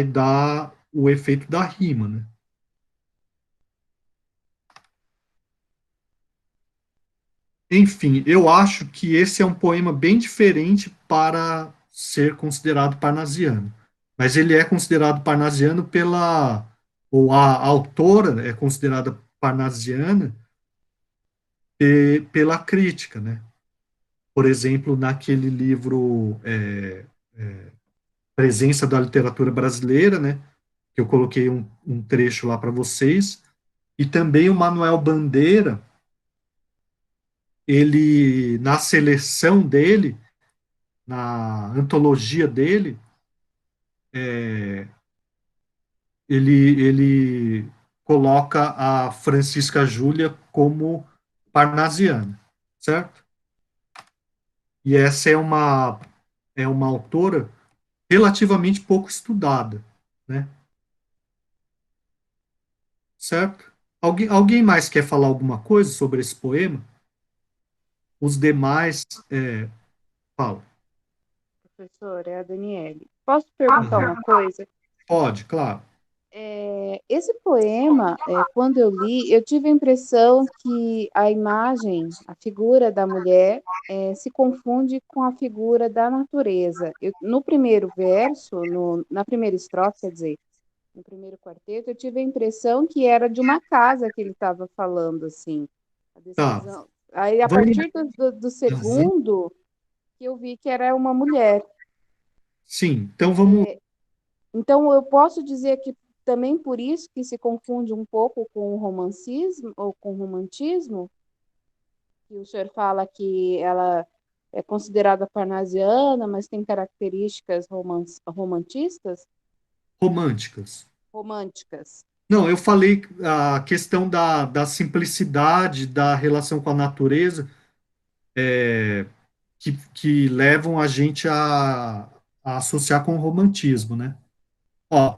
dar o efeito da rima, né? Enfim, eu acho que esse é um poema bem diferente para ser considerado parnasiano. Mas ele é considerado parnasiano ou a autora é considerada parnasiana pela crítica, né? Por exemplo, naquele livro Presença da Literatura Brasileira, né? Que eu coloquei um trecho lá para vocês, e também o Manuel Bandeira, ele, na seleção dele, na antologia dele, ele coloca a Francisca Júlia como parnasiana, certo? E essa é uma autora relativamente pouco estudada, né? Certo? Alguém mais quer falar alguma coisa sobre esse poema? Os demais, falam. Professor, é a Daniele. Posso perguntar uma coisa? Pode, claro. Esse poema, quando eu li, eu tive a impressão que a imagem, a figura da mulher, se confunde com a figura da natureza. No primeiro verso, na primeira estrofe, quer dizer, no primeiro quarteto, eu tive a impressão que era de uma casa que ele estava falando, assim. A decisão. Tá. Aí, a partir do segundo, que eu vi que era uma mulher. Sim, então vamos. Então, eu posso dizer que também por isso que se confunde um pouco com o romancismo, ou com o romantismo, que o senhor fala que ela é considerada parnasiana, mas tem características romantistas? Românticas. Não, eu falei a questão da simplicidade, da relação com a natureza, que levam a gente a associar com o romantismo, né? Ó,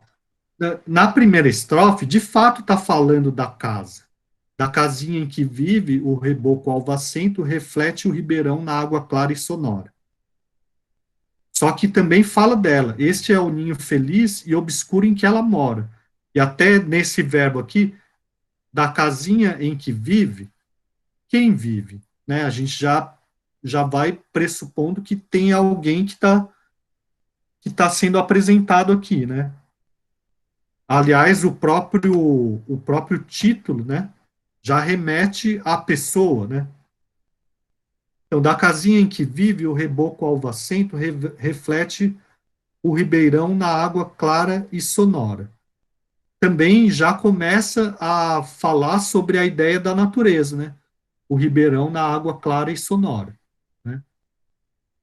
na primeira estrofe, de fato está falando da casa. Da casinha em que vive, o reboco alvacento reflete o ribeirão na água clara e sonora. Só que também fala dela. Este é o ninho feliz e obscuro em que ela mora. E até nesse verbo aqui, da casinha em que vive, quem vive? Né? A gente já vai pressupondo que tem alguém que tá sendo apresentado aqui, né? Aliás, o próprio título, né, já remete à pessoa, né? Então, da casinha em que vive, o reboco alvacento reflete o ribeirão na água clara e sonora. Também já começa a falar sobre a ideia da natureza, né? o ribeirão na água clara e sonora, né?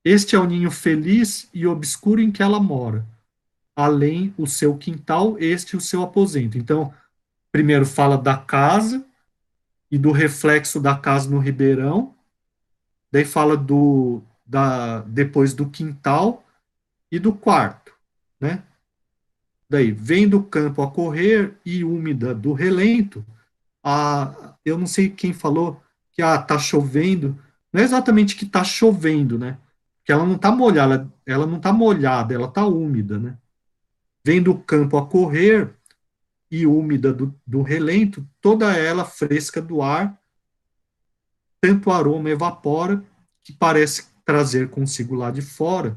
Este é o ninho feliz e obscuro em que ela mora, além o seu quintal, este o seu aposento. Então, primeiro fala da casa e do reflexo da casa no ribeirão, daí fala depois do quintal e do quarto, né? Daí, vem do campo a correr e úmida do relento, eu não sei quem falou que tá chovendo, não é exatamente que tá chovendo, né? Que ela não tá molhada, ela não tá molhada, ela tá úmida, né? Vem do campo a correr e úmida do relento, toda ela fresca do ar, tanto aroma evapora, que parece trazer consigo lá de fora,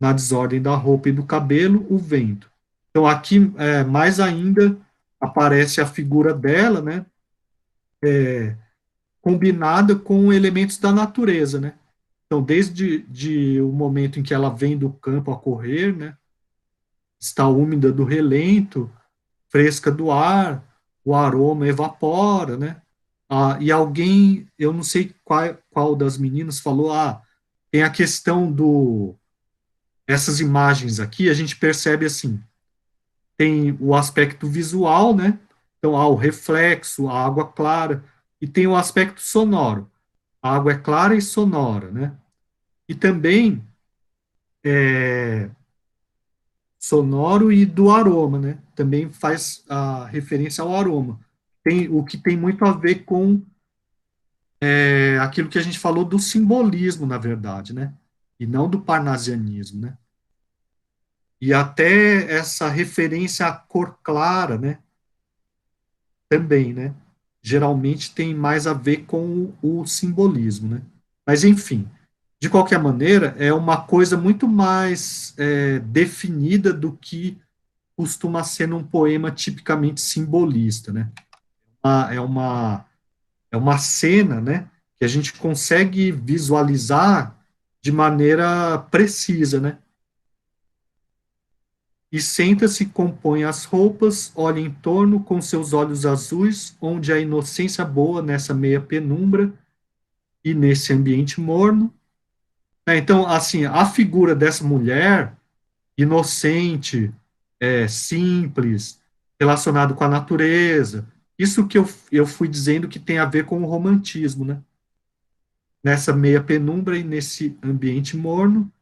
na desordem da roupa e do cabelo, o vento. Então, aqui, mais ainda, aparece a figura dela, né, combinada com elementos da natureza, né? Então, desde o momento em que ela vem do campo a correr, né, está úmida do relento, fresca do ar, o aroma evapora, né? E alguém, eu não sei qual das meninas falou, tem a questão essas imagens aqui, a gente percebe assim, tem o aspecto visual, né? Então, há o reflexo, a água clara, e tem o aspecto sonoro. A água é clara e sonora, né? E também sonoro e do aroma, né? Também faz a referência ao aroma. O que tem muito a ver com aquilo que a gente falou do simbolismo, na verdade, né? E não do parnasianismo, né? E até essa referência à cor clara, né? Também, né? Geralmente tem mais a ver com o simbolismo, né? Mas, enfim, de qualquer maneira, é uma coisa muito mais definida do que costuma ser num poema tipicamente simbolista, né? É é uma cena, né, que a gente consegue visualizar de maneira precisa, né? E senta-se, compõe as roupas, olha em torno com seus olhos azuis, onde a inocência boa nessa meia penumbra e nesse ambiente morno. Então, assim, a figura dessa mulher inocente, simples, relacionado com a natureza, isso que eu fui dizendo que tem a ver com o romantismo, né? Nessa meia penumbra e nesse ambiente morno,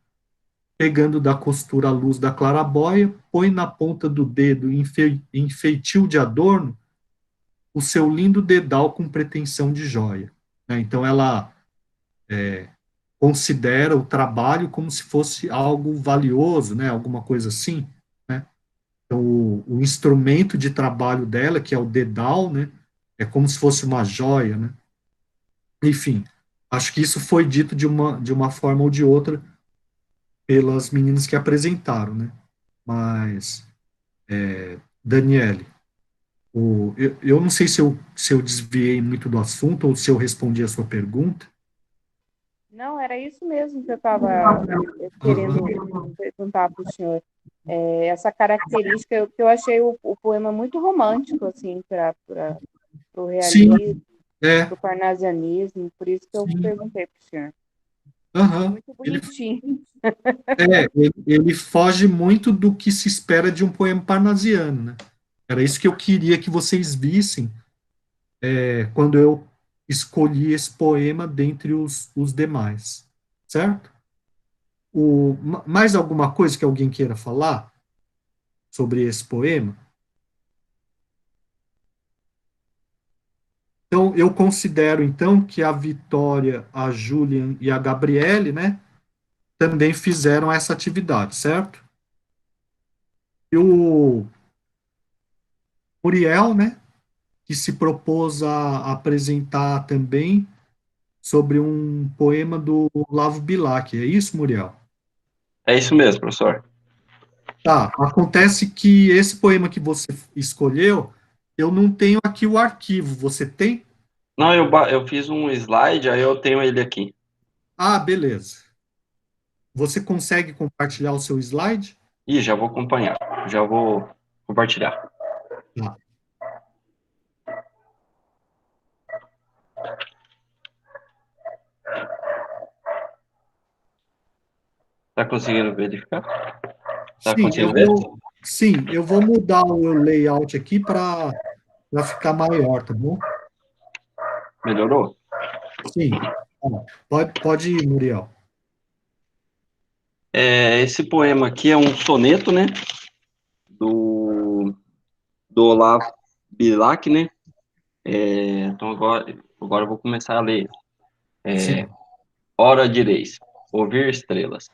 pegando da costura a luz da clarabóia, põe na ponta do dedo em feitio de adorno o seu lindo dedal com pretensão de joia, né? Então ela considera o trabalho como se fosse algo valioso, né? Alguma coisa assim, né? Então o instrumento de trabalho dela, que é o dedal, né? É como se fosse uma joia, né? Enfim, acho que isso foi dito de uma forma ou de outra pelas meninas que apresentaram, né? Mas, Daniele, eu não sei se eu desviei muito do assunto ou se eu respondi a sua pergunta. Não, era isso mesmo que eu estava querendo perguntar para o senhor. Essa característica que eu achei o poema muito romântico, assim, para o Sim, realismo, para o parnasianismo, por isso que eu sim. perguntei para o senhor. Uhum. Muito bonitinho. Ele foge muito do que se espera de um poema parnasiano, né? Era isso que eu queria que vocês vissem quando eu escolhi esse poema dentre os demais, certo? Mais alguma coisa que alguém queira falar sobre esse poema? Então, eu considero, então, que a Vitória, a Julian e a Gabriele, né, também fizeram essa atividade, certo? E o Muriel, né, que se propôs a apresentar também sobre um poema do Olavo Bilac. É isso, Muriel? É isso mesmo, professor. Tá, acontece que esse poema que você escolheu, eu não tenho aqui o arquivo. Você tem? Não, eu fiz um slide, aí eu tenho ele aqui. Ah, beleza. Você consegue compartilhar o seu slide? Ih, já vou acompanhar. Já vou compartilhar. Tá. Tá conseguindo verificar? Tá Sim, conseguindo ver? eu vou mudar o layout aqui para ficar maior, tá bom? Melhorou? Sim. Pode ir, Muriel. Esse poema aqui é um soneto, né? Do Olavo Bilac, né? Então agora eu vou começar a ler. Sim. Ora direis, ouvir estrelas.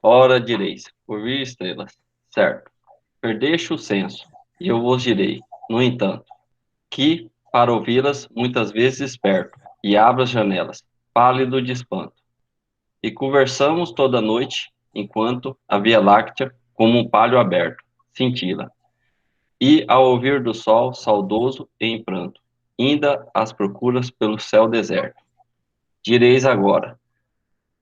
Ora direis, ouvir estrelas. Certo. Perdeste o senso, e eu vos direi, no entanto, que, para ouvi-las, muitas vezes esperto, e abro as janelas, pálido de espanto. E conversamos toda noite, enquanto a Via Láctea, como um palho aberto, cintila. E, ao ouvir do sol, saudoso e em pranto, ainda as procuras pelo céu deserto. Direis agora,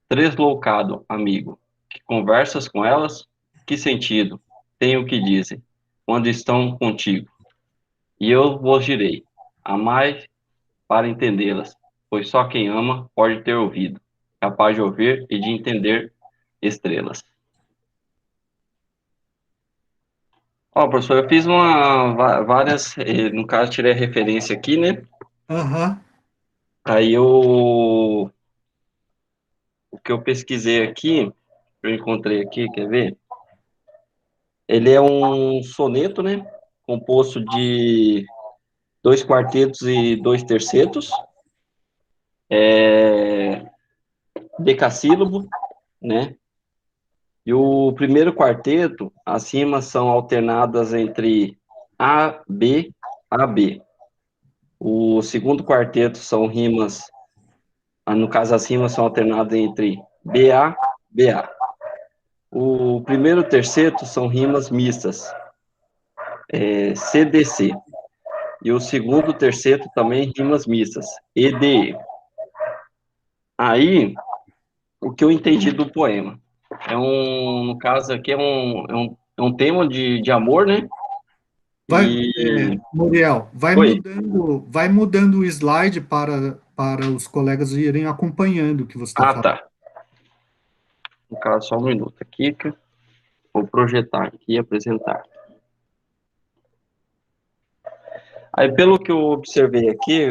tresloucado, amigo, que conversas com elas? Que sentido tem o que dizem, quando estão contigo? E eu vos direi, amai para entendê-las, pois só quem ama pode ter ouvido, capaz de ouvir e de entender estrelas. Ó, professor, eu fiz várias, no caso, tirei a referência aqui, né? Aham. Aí o que eu pesquisei aqui, eu encontrei aqui, quer ver? Ele é um soneto, né? Composto de 2 quartetos e 2 tercetos, decassílabo, né? E o primeiro quarteto, acima são alternadas entre A, B, A, B. O segundo quarteto são rimas, no caso acima, são alternadas entre BA, BA. O primeiro terceto são rimas mistas, CDC. E o segundo terceto também rimas mistas, EDE. Aí, o que eu entendi do poema? No caso aqui, é um tema de amor, né? Muriel, Oi. vai mudando o slide para os colegas irem acompanhando o que você está falando. Tá. No caso, só um minuto aqui, que eu vou projetar aqui e apresentar. Aí, pelo que eu observei aqui,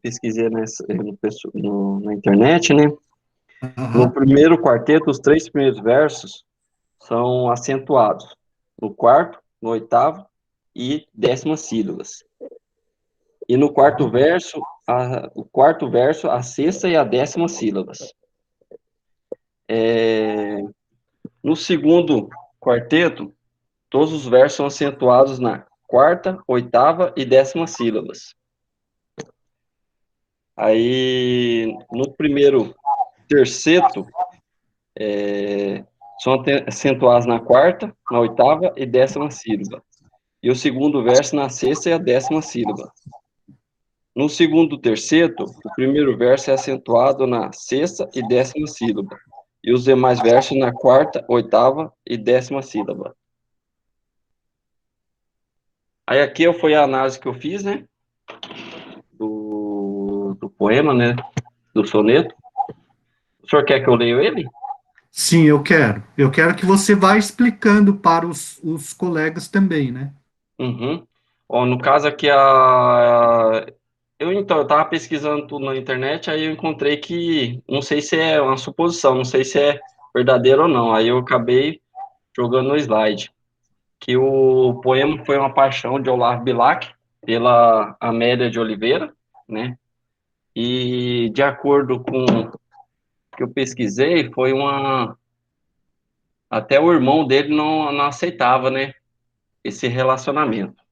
pesquisei na internet, né? No primeiro quarteto, os 3 primeiros versos são acentuados. No quarto, no oitavo e 10ª sílabas. E no quarto verso, a 6ª e a 10ª sílabas. No segundo quarteto, todos os versos são acentuados na 4ª, 8ª e 10ª sílabas. Aí, no primeiro terceto, são acentuados na 4ª, na 8ª e 10ª sílaba. E o segundo verso na 6ª e a 10ª sílaba. No segundo terceto, o primeiro verso é acentuado na 6ª e 10ª sílaba. E os demais versos na 4ª, 8ª e 10ª sílaba. Aí aqui foi a análise que eu fiz, né? Do poema, né? Do soneto. O senhor quer que eu leia ele? Sim, eu quero. Eu quero que você vá explicando para os colegas também, né? Uhum. Ó, no caso aqui, eu estava pesquisando tudo na internet, aí eu encontrei que, não sei se é uma suposição, não sei se é verdadeiro ou não, aí eu acabei jogando no slide, que o poema foi uma paixão de Olavo Bilac pela Amélia de Oliveira, né, e de acordo com o que eu pesquisei, até o irmão dele não aceitava, né, esse relacionamento.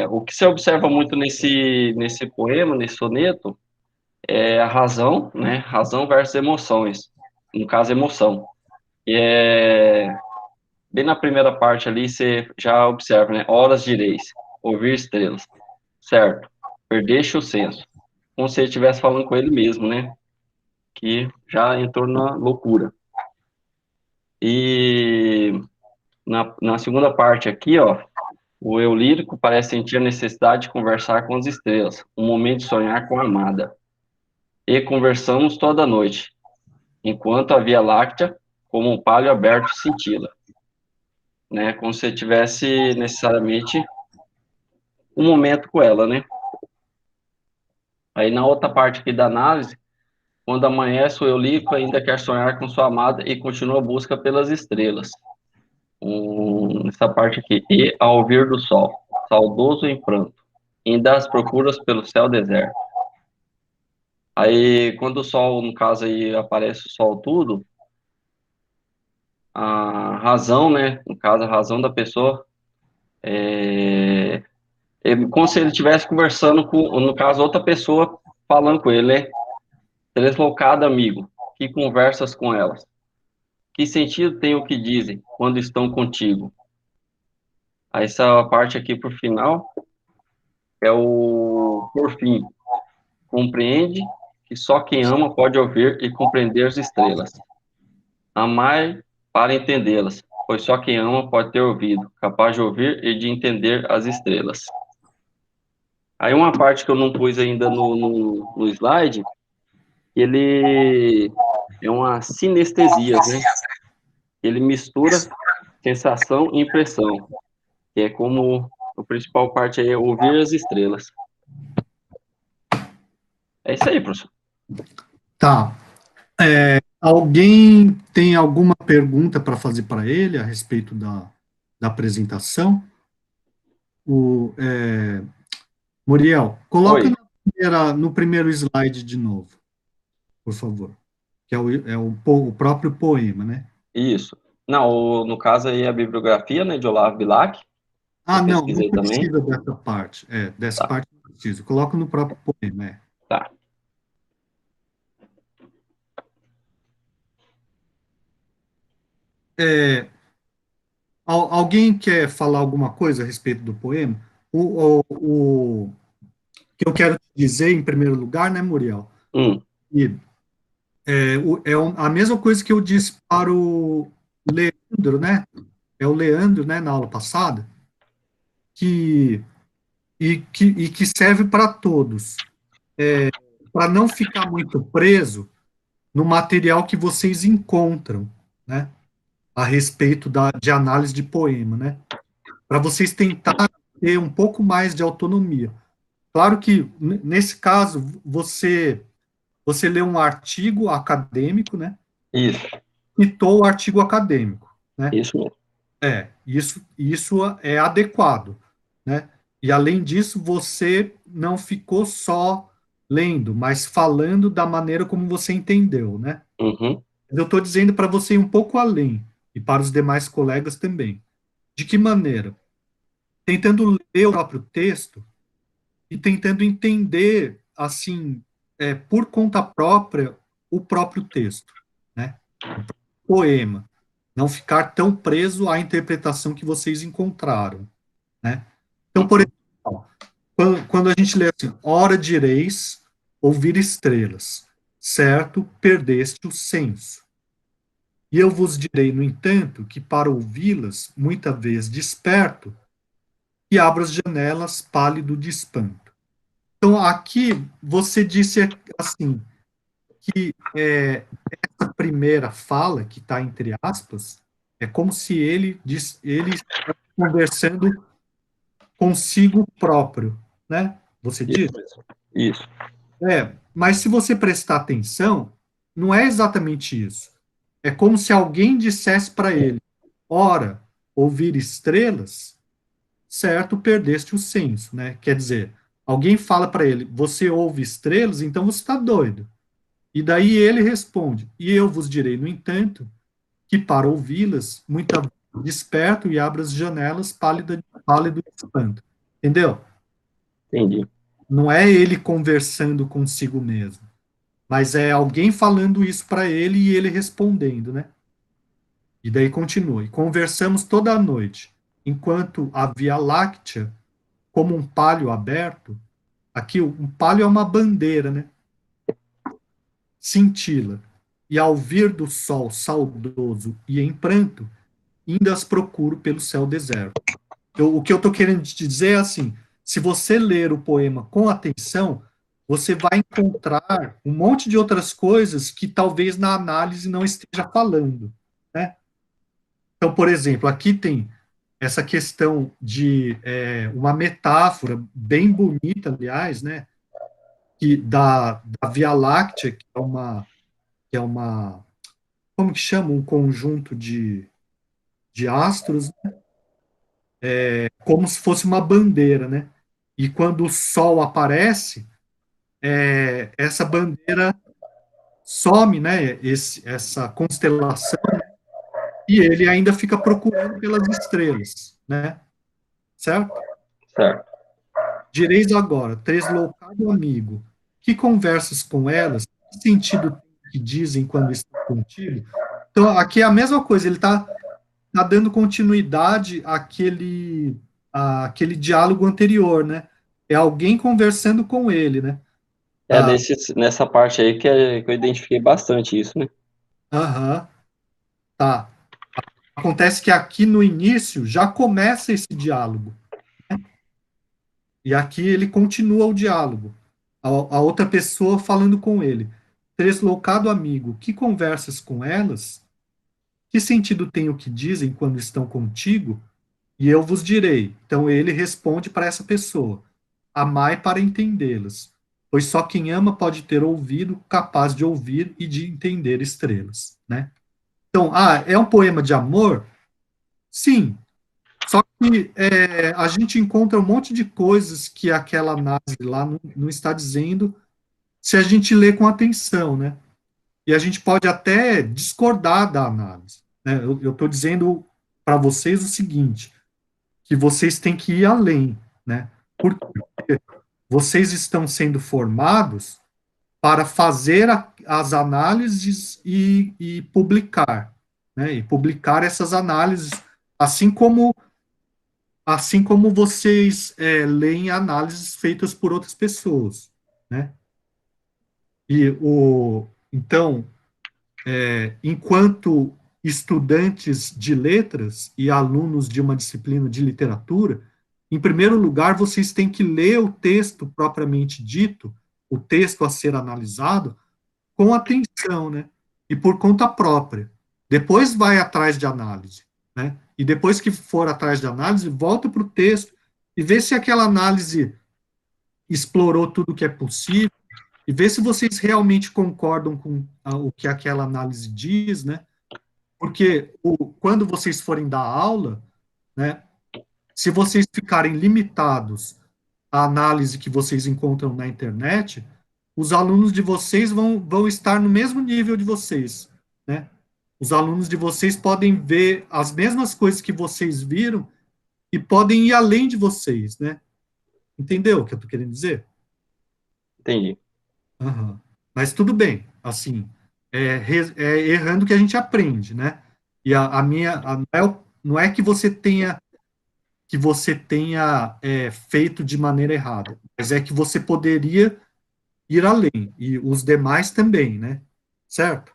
O que se observa muito nesse poema, nesse soneto, é a razão, né? Razão versus emoções. No caso, emoção. E bem na primeira parte ali, você já observa, né? Horas direis, ouvir estrelas. Certo. Perdeste o senso. Como se ele estivesse falando com ele mesmo, né? Que já entrou na loucura. E na segunda parte aqui, ó, o eu lírico parece sentir a necessidade de conversar com as estrelas, um momento de sonhar com a amada. E conversamos toda noite. enquanto a Via Láctea, como um palio aberto, cintila. Né? Como se você tivesse necessariamente um momento com ela, né? Aí na outra parte aqui da análise, quando amanhece o Eulírico ainda quer sonhar com sua amada e continua a busca pelas estrelas. Essa parte aqui. E ao vir do sol, saudoso em pranto, ainda as procuras pelo céu deserto. Aí, quando o sol, no caso aí, aparece o sol tudo, a razão, né, no caso, a razão da pessoa é como se ele estivesse conversando com, no caso, outra pessoa falando com ele, né? Deslocado amigo, que conversas com elas? Que sentido tem o que dizem quando estão contigo? Aí essa parte aqui por final é o por fim. Compreende que só quem ama pode ouvir e compreender as estrelas. Amai para entendê-las, pois só quem ama pode ter ouvido, capaz de ouvir e de entender as estrelas. Aí uma parte que eu não pus ainda no slide, ele é uma sinestesia, né? Ele mistura sensação e impressão, que é como a principal parte aí é ouvir as estrelas. É isso aí, professor. Tá. Alguém tem alguma pergunta para fazer para ele a respeito da apresentação? Muriel, coloca no primeiro slide de novo, por favor, que é o próprio poema, né? Isso. Não, no caso aí é a bibliografia, né, de Olavo Bilac. Não precisa dessa parte. Dessa parte não precisa. Coloca no próprio poema, Tá. Alguém quer falar alguma coisa a respeito do poema? O que eu quero dizer, em primeiro lugar, né, Muriel? A mesma coisa que eu disse para o Leandro, né? É o Leandro, né, na aula passada, que serve para todos. Para não ficar muito preso no material que vocês encontram, né? A respeito de análise de poema, né? Para vocês tentarem ter um pouco mais de autonomia. Claro que, nesse caso, você lê um artigo acadêmico, né? Isso. Citou o artigo acadêmico, né? Isso mesmo. Isso é adequado, né? E, além disso, você não ficou só lendo, mas falando da maneira como você entendeu, né? Uhum. Eu estou dizendo para você ir um pouco além, e para os demais colegas também. De que maneira? Tentando ler o próprio texto e tentando entender, assim, por conta própria, o próprio texto, né? O poema. Não ficar tão preso à interpretação que vocês encontraram, né? Então, por exemplo, quando a gente lê assim, ora direis ouvir estrelas, certo, perdeste o senso. E eu vos direi, no entanto, que para ouvi-las, muita vez desperto, e abro as janelas pálido de espanto. Então, aqui, você disse assim, que essa primeira fala, que está entre aspas, é como se ele estivesse conversando consigo próprio, né? Você disse? Isso. Mas se você prestar atenção, não é exatamente isso. É como se alguém dissesse para ele, ora, ouvir estrelas, certo, perdeste o senso, né? Quer dizer, alguém fala para ele, você ouve estrelas, então você está doido. E daí ele responde, e eu vos direi, no entanto, que para ouvi-las, muita desperto e abro as janelas pálido de espanto. Entendeu? Entendi. Não é ele conversando consigo mesmo, mas é alguém falando isso para ele e ele respondendo, né? E daí continua. E conversamos toda a noite, enquanto a Via Láctea, como um palio aberto, aqui um palio é uma bandeira, né? Cintila. E ao vir do sol saudoso e em pranto, ainda as procuro pelo céu deserto. O que eu estou querendo te dizer é assim, se você ler o poema com atenção, você vai encontrar um monte de outras coisas que talvez na análise não esteja falando, né? Então, por exemplo, aqui tem essa questão de uma metáfora bem bonita, aliás, né? Que da Via Láctea, que é uma, como que chama? Um conjunto de astros, como se fosse uma bandeira, né? E quando o Sol aparece, essa bandeira some, né? Essa constelação, e ele ainda fica procurando pelas estrelas, né? Certo? Certo. Direis agora, tresloucado amigo, que conversas com elas, que sentido tem que dizem quando estão contigo? Então, aqui é a mesma coisa, ele está dando continuidade àquele diálogo anterior, né? É alguém conversando com ele, né? Ah, Nessa parte aí que eu identifiquei bastante isso, né? aham, tá. Acontece que aqui no início já começa esse diálogo. E aqui ele continua o diálogo. A outra pessoa falando com ele. Deslocado amigo, que conversas com elas? Que sentido tem o que dizem quando estão contigo? E eu vos direi. Então ele responde para essa pessoa: amai para entendê-las, pois só quem ama pode ter ouvido capaz de ouvir e de entender estrelas, né? Então, é um poema de amor? Sim. Só que a gente encontra um monte de coisas que aquela análise lá não está dizendo se a gente lê com atenção, né? E a gente pode até discordar da análise, né? Eu estou dizendo para vocês o seguinte, que vocês têm que ir além, né? Porque vocês estão sendo formados para fazer as análises e publicar, né? E publicar essas análises, assim como vocês leem análises feitas por outras pessoas, né? Então, enquanto estudantes de letras e alunos de uma disciplina de literatura, em primeiro lugar, vocês têm que ler o texto propriamente dito, o texto a ser analisado, com atenção, né? E por conta própria. Depois vai atrás de análise, né? E depois que for atrás de análise, volta para o texto e vê se aquela análise explorou tudo que é possível e vê se vocês realmente concordam com o que aquela análise diz, né? Porque quando vocês forem dar aula, né, se vocês ficarem limitados à análise que vocês encontram na internet, os alunos de vocês vão estar no mesmo nível de vocês, né? Os alunos de vocês podem ver as mesmas coisas que vocês viram e podem ir além de vocês, né? Entendeu o que eu estou querendo dizer? Entendi. Uhum. Mas tudo bem, assim, errando que a gente aprende, né? E não é que você tenha feito de maneira errada, mas é que você poderia ir além, e os demais também, né? Certo?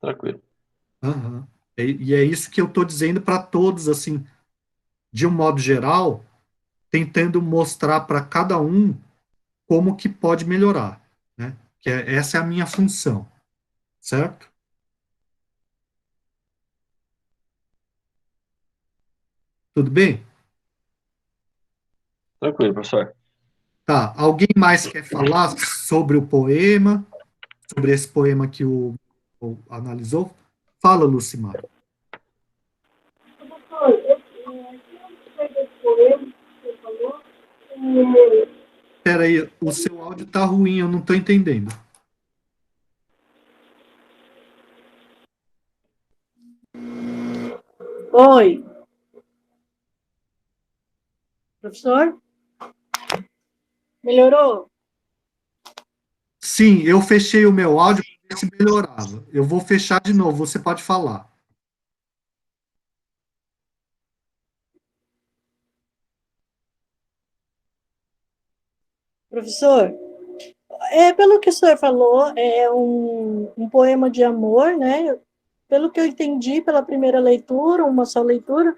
Tranquilo. Uhum. E é isso que eu estou dizendo para todos, assim, de um modo geral, tentando mostrar para cada um como que pode melhorar, né? Essa é a minha função, certo? Tudo bem? Tranquilo, professor. Tá. Alguém mais quer falar sobre o poema, sobre esse poema que o analisou? Fala, Lucimar. Doutor, eu gostei desse poema que você falou. Espera aí, o seu áudio tá ruim, eu não estou entendendo. Oi. Professor? Melhorou? Sim, eu fechei o meu áudio para ver se melhorava. Eu vou fechar de novo, você pode falar. Professor, pelo que o senhor falou, é um poema de amor, né? Pelo que eu entendi pela primeira leitura, uma só leitura,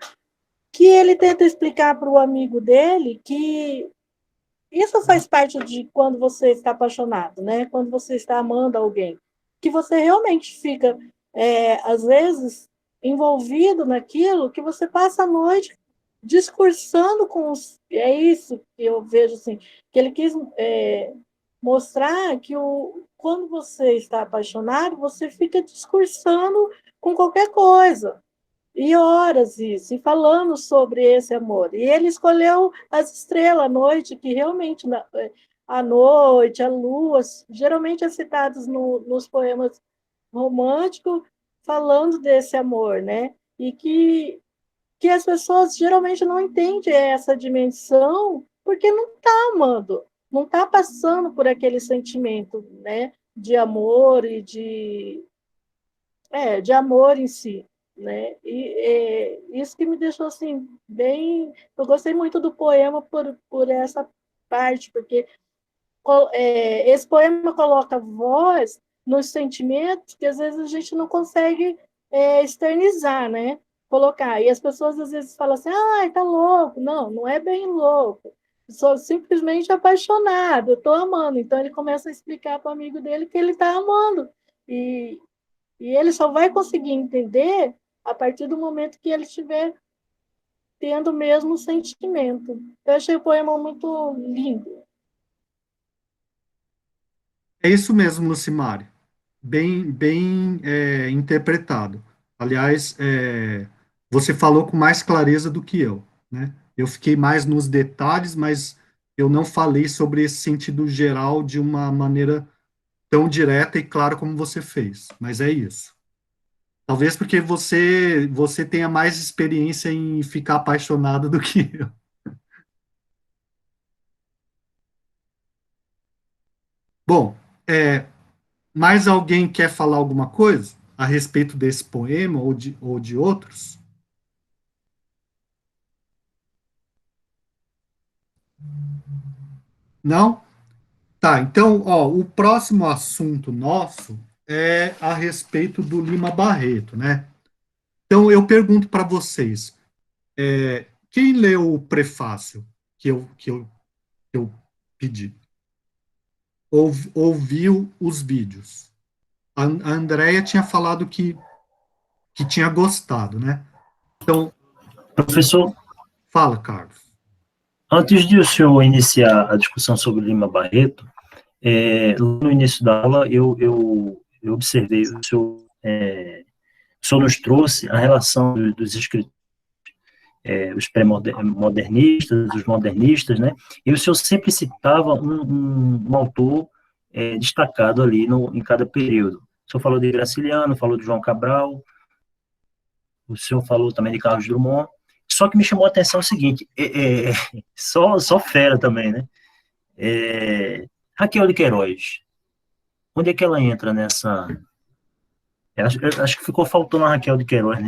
que ele tenta explicar para o amigo dele que isso faz parte de quando você está apaixonado, né? Quando você está amando alguém, que você realmente fica, às vezes, envolvido naquilo, que você passa a noite discursando com os... É isso que eu vejo, assim, que ele quis mostrar que quando você está apaixonado, você fica discursando com qualquer coisa, e horas isso, e falando sobre esse amor. E ele escolheu as estrelas, a noite, que realmente a noite, a lua, geralmente é citados nos poemas românticos, falando desse amor, né? E que as pessoas geralmente não entendem essa dimensão porque não está amando, não está passando por aquele sentimento, né? De amor e de amor em si, né? E isso que me deixou assim bem. Eu gostei muito do poema por essa parte, porque esse poema coloca voz nos sentimentos que às vezes a gente não consegue externizar, né? Colocar. E as pessoas às vezes falam assim, tá louco. Não, não é bem louco. Sou simplesmente apaixonado, eu estou amando. Então ele começa a explicar para o amigo dele que ele está amando. E ele só vai conseguir entender a partir do momento que ele estiver tendo o mesmo sentimento. Eu achei o poema muito lindo. É isso mesmo, Lucimari. Bem interpretado. Aliás, você falou com mais clareza do que eu, né? Eu fiquei mais nos detalhes, mas eu não falei sobre esse sentido geral de uma maneira tão direta e clara como você fez. Mas é isso. Talvez porque você tenha mais experiência em ficar apaixonado do que eu. Bom, mais alguém quer falar alguma coisa a respeito desse poema ou de outros? Não? Tá, então, o próximo assunto nosso é a respeito do Lima Barreto, né? Então, eu pergunto para vocês, quem leu o prefácio que eu pedi? Ouviu os vídeos? A Andrea tinha falado que tinha gostado, né? Então, Professor, fala, Carlos. antes de o senhor iniciar a discussão sobre Lima Barreto, no início da aula eu observei, o senhor nos trouxe a relação dos escritores, os pré-modernistas, os modernistas, né? E o senhor sempre citava um autor destacado ali em cada período. O senhor falou de Graciliano, falou de João Cabral, o senhor falou também de Carlos Drummond, só que me chamou a atenção o seguinte, só fera também, né? Raquel de Queiroz, onde é que ela entra nessa... Acho que ficou faltando a Raquel de Queiroz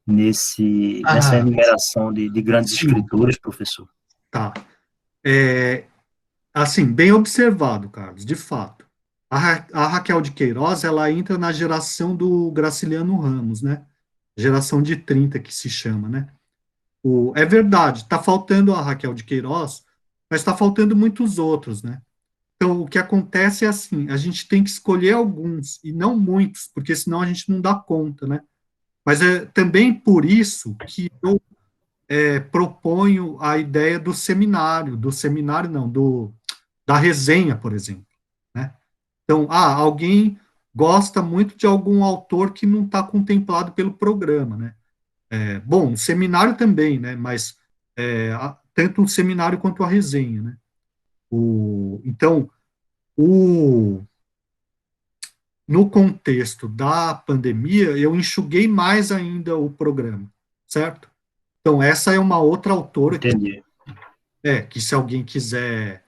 nessa enumeração de grandes escritores, professor. Tá. Assim, bem observado, Carlos, de fato. A Raquel de Queiroz, ela entra na geração do Graciliano Ramos, né? Geração de 30, que se chama, né? É verdade, está faltando a Raquel de Queiroz, mas está faltando muitos outros, né? Então, o que acontece é assim, a gente tem que escolher alguns, e não muitos, porque senão a gente não dá conta, né? Mas é também por isso que eu proponho a ideia do seminário não, da resenha, por exemplo, né? Então, alguém gosta muito de algum autor que não está contemplado pelo programa, né? Bom, o seminário também, né? Mas tanto o seminário quanto a resenha, né? Então, no contexto da pandemia, eu enxuguei mais ainda o programa, certo? Então, essa é uma outra autora que se alguém quiser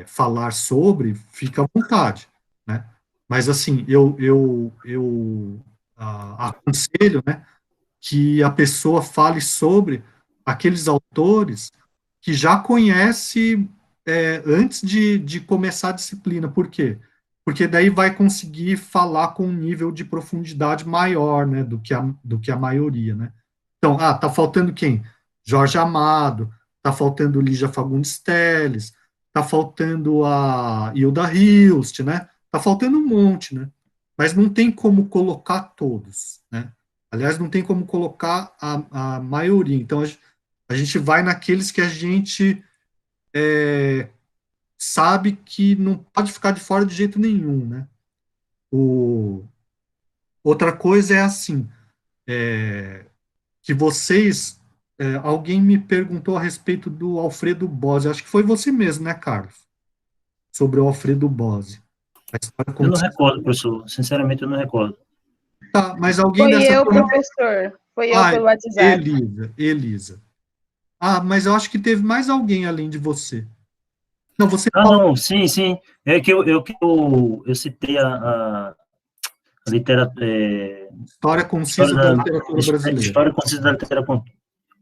falar sobre, fica à vontade, né? Mas, assim, eu aconselho, né, que a pessoa fale sobre aqueles autores que já conhece antes de começar a disciplina. Por quê? Porque daí vai conseguir falar com um nível de profundidade maior, né, do que a maioria, né? Então, tá faltando quem? Jorge Amado, tá faltando Lígia Fagundes Telles, tá faltando a Hilda Hilst, né? Tá faltando um monte, né? Mas não tem como colocar todos, né? Aliás, não tem como colocar a maioria. Então, a gente vai naqueles que a gente sabe que não pode ficar de fora de jeito nenhum, né? Outra coisa é assim, que vocês, alguém me perguntou a respeito do Alfredo Bose, acho que foi você mesmo, né, Carlos? Sobre o Alfredo Bose. A história Eu não contida. recordo, professor. Sinceramente, eu não recordo. Tá, mas alguém Foi dessa eu, turma... professor. Foi eu pelo WhatsApp. Elisa. Ah, mas eu acho que teve mais alguém além de você. Não, você Ah, falou... não, sim, sim. É que eu citei a literatura... História concisa da literatura brasileira. História concisa da literatura. Aham.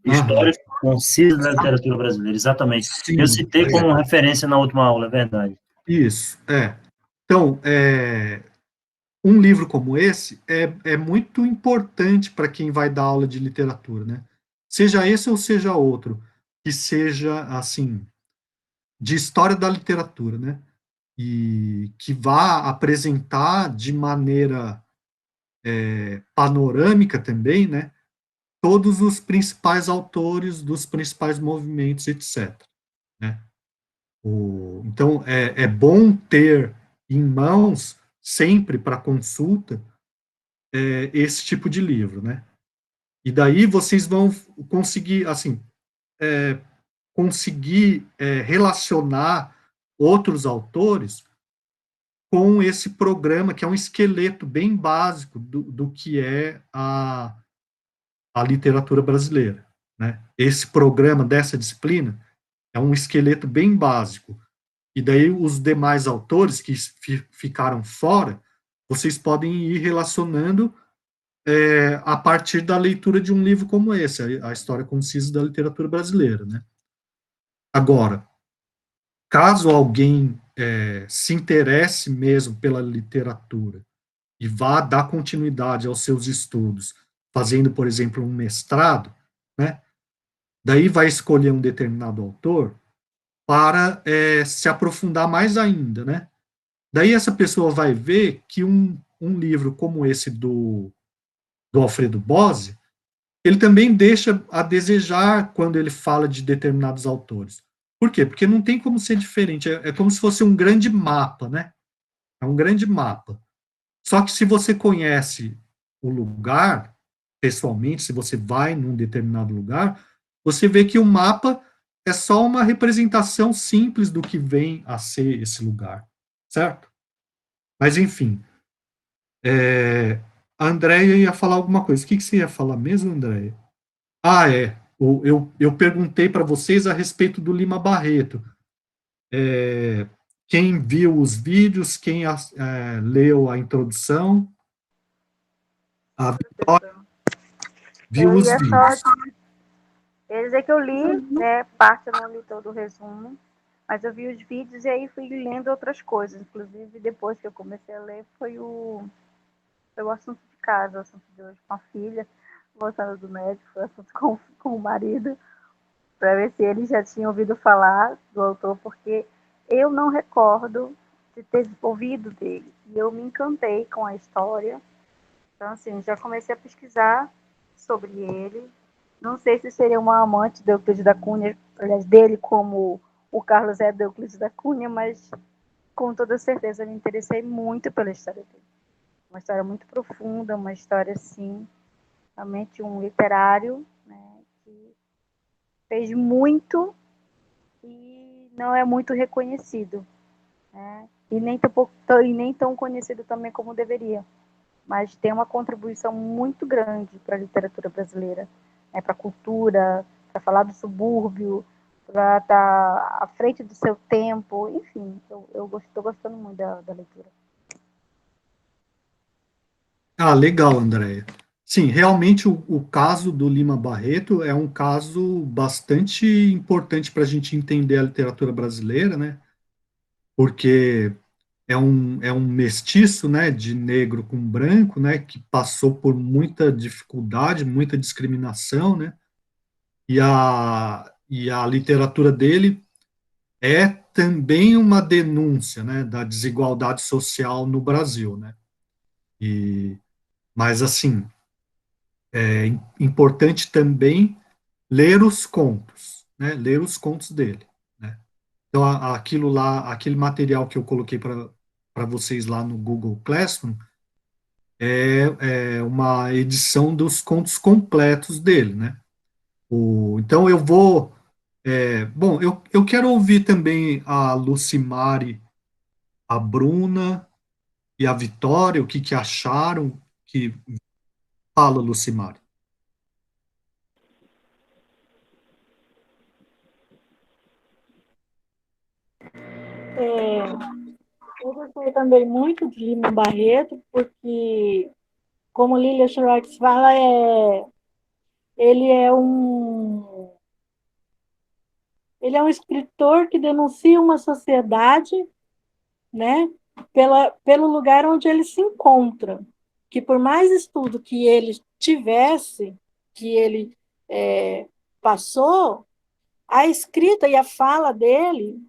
História concisa da literatura brasileira, exatamente. Sim, Eu citei como referência na última aula, é verdade. Isso, Então, um livro como esse é muito importante para quem vai dar aula de literatura, né? Seja esse ou seja outro, que seja, assim, de história da literatura, né? E que vá apresentar de maneira panorâmica também, né? Todos os principais autores dos principais movimentos, etc. Né? Então, é bom ter em mãos, sempre para consulta, esse tipo de livro, né? E daí vocês vão conseguir, assim, relacionar outros autores com esse programa, que é um esqueleto bem básico do que é a literatura brasileira, né? Esse programa dessa disciplina é um esqueleto bem básico. E daí os demais autores que ficaram fora, vocês podem ir relacionando a partir da leitura de um livro como esse, a História Concisa da Literatura Brasileira, né? Agora, caso alguém se interesse mesmo pela literatura e vá dar continuidade aos seus estudos, fazendo, por exemplo, um mestrado, né? Daí vai escolher um determinado autor para se aprofundar mais ainda, né? Daí essa pessoa vai ver que um livro como esse do Alfredo Bose, ele também deixa a desejar quando ele fala de determinados autores. Por quê? Porque não tem como ser diferente. É como se fosse um grande mapa, né? É um grande mapa. Só que se você conhece o lugar, pessoalmente, se você vai num determinado lugar, você vê que o mapa é só uma representação simples do que vem a ser esse lugar, certo? Mas, enfim, a Andréia ia falar alguma coisa. O que você ia falar mesmo, Andréia? Ah, eu perguntei para vocês a respeito do Lima Barreto. Quem viu os vídeos, quem leu a introdução, a Vitória viu os vídeos. Eu ia dizer que eu li, né, parte eu não li todo o resumo, mas eu vi os vídeos e aí fui lendo outras coisas. Inclusive, depois que eu comecei a ler, foi o assunto de casa, o assunto de hoje com a filha, voltando do médico, foi o assunto com o marido, para ver se eles já tinham ouvido falar do autor, porque eu não recordo de ter ouvido dele. E eu me encantei com a história. Então, assim, já comecei a pesquisar sobre ele. Não sei se seria uma amante do Euclides da Cunha, aliás, dele como o Carlos é do Euclides da Cunha, mas com toda certeza me interessei muito pela história dele. Uma história muito profunda, uma história, assim, realmente um literário, né, que fez muito e não é muito reconhecido, né, e nem tão conhecido também como deveria, mas tem uma contribuição muito grande para a literatura brasileira, né, para a cultura, para falar do subúrbio, para estar à frente do seu tempo, enfim, eu estou gostando muito da leitura. Ah, legal, Andréia. Sim, realmente o caso do Lima Barreto é um caso bastante importante para a gente entender a literatura brasileira, né? Porque é um mestiço, né, de negro com branco, né, que passou por muita dificuldade, muita discriminação, né? e a literatura dele é também uma denúncia, né, da desigualdade social no Brasil, né? Mas assim, é importante também ler os contos, né? Ler os contos dele, né? Então, aquilo lá, aquele material que eu coloquei para vocês lá no Google Classroom é uma edição dos contos completos dele, né? Então, eu vou... bom, eu quero ouvir também a Lucimari, a Bruna e a Vitória, o que que acharam, que fala, Lucimari. Eu gostei também muito de Lima Barreto, porque, como Lilia Schwartz fala, ele é um ele é um escritor que denuncia uma sociedade, né, pelo lugar onde ele se encontra, que por mais estudo que ele tivesse, que ele passou, a escrita e a fala dele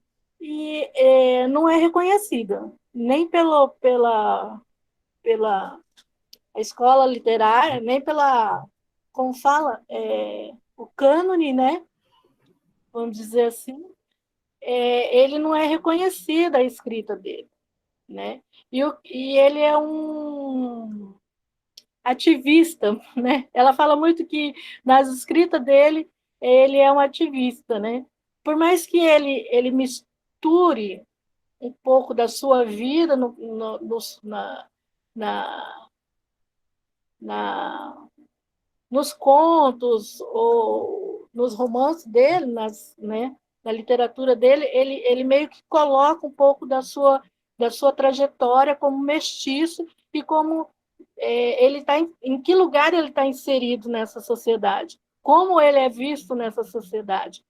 não é reconhecida, nem pela escola literária, nem pela, como fala, o cânone, né? Vamos dizer assim, ele não é reconhecida a escrita dele, né? E ele é um ativista, né? Ela fala muito que nas escritas dele ele é um ativista, né? Por mais que ele misture um pouco da sua vida nos contos ou nos romances dele, né, na literatura dele, ele meio que coloca um pouco da sua trajetória como mestiço e como ele está em que lugar ele está inserido nessa sociedade, como ele é visto nessa sociedade,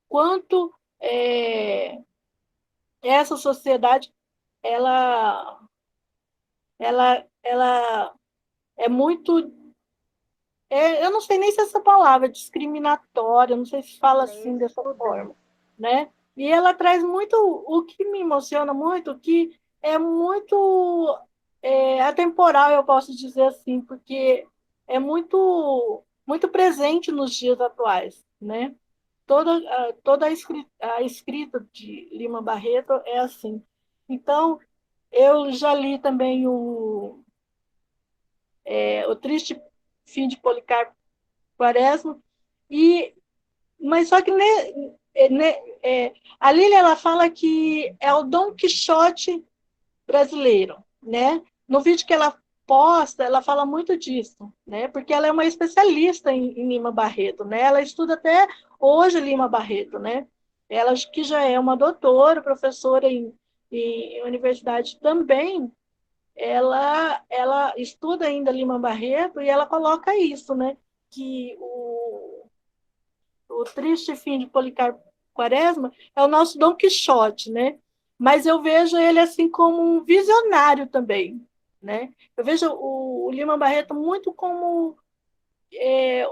quanto essa sociedade ela é muito, eu não sei nem se essa palavra é discriminatória, não sei se fala assim dessa forma, né? E ela traz muito, o que me emociona muito, que é muito atemporal, eu posso dizer assim, porque é muito presente nos dias atuais, né? Toda a escrita de Lima Barreto é assim. Então, eu já li também o Triste Fim de Policarpo Quaresma, mas só que a Lília ela fala que é o Dom Quixote brasileiro, né? No vídeo que ela posta, ela fala muito disso, né? Porque ela é uma especialista em Lima Barreto, né? Ela estuda até hoje Lima Barreto, né? Ela que já é uma doutora, professora em universidade também, ela estuda ainda Lima Barreto e ela coloca isso, né? Que o Triste Fim de Policarpo Quaresma é o nosso Dom Quixote, né? Mas eu vejo ele assim como um visionário também, né? Eu vejo o Lima Barreto muito como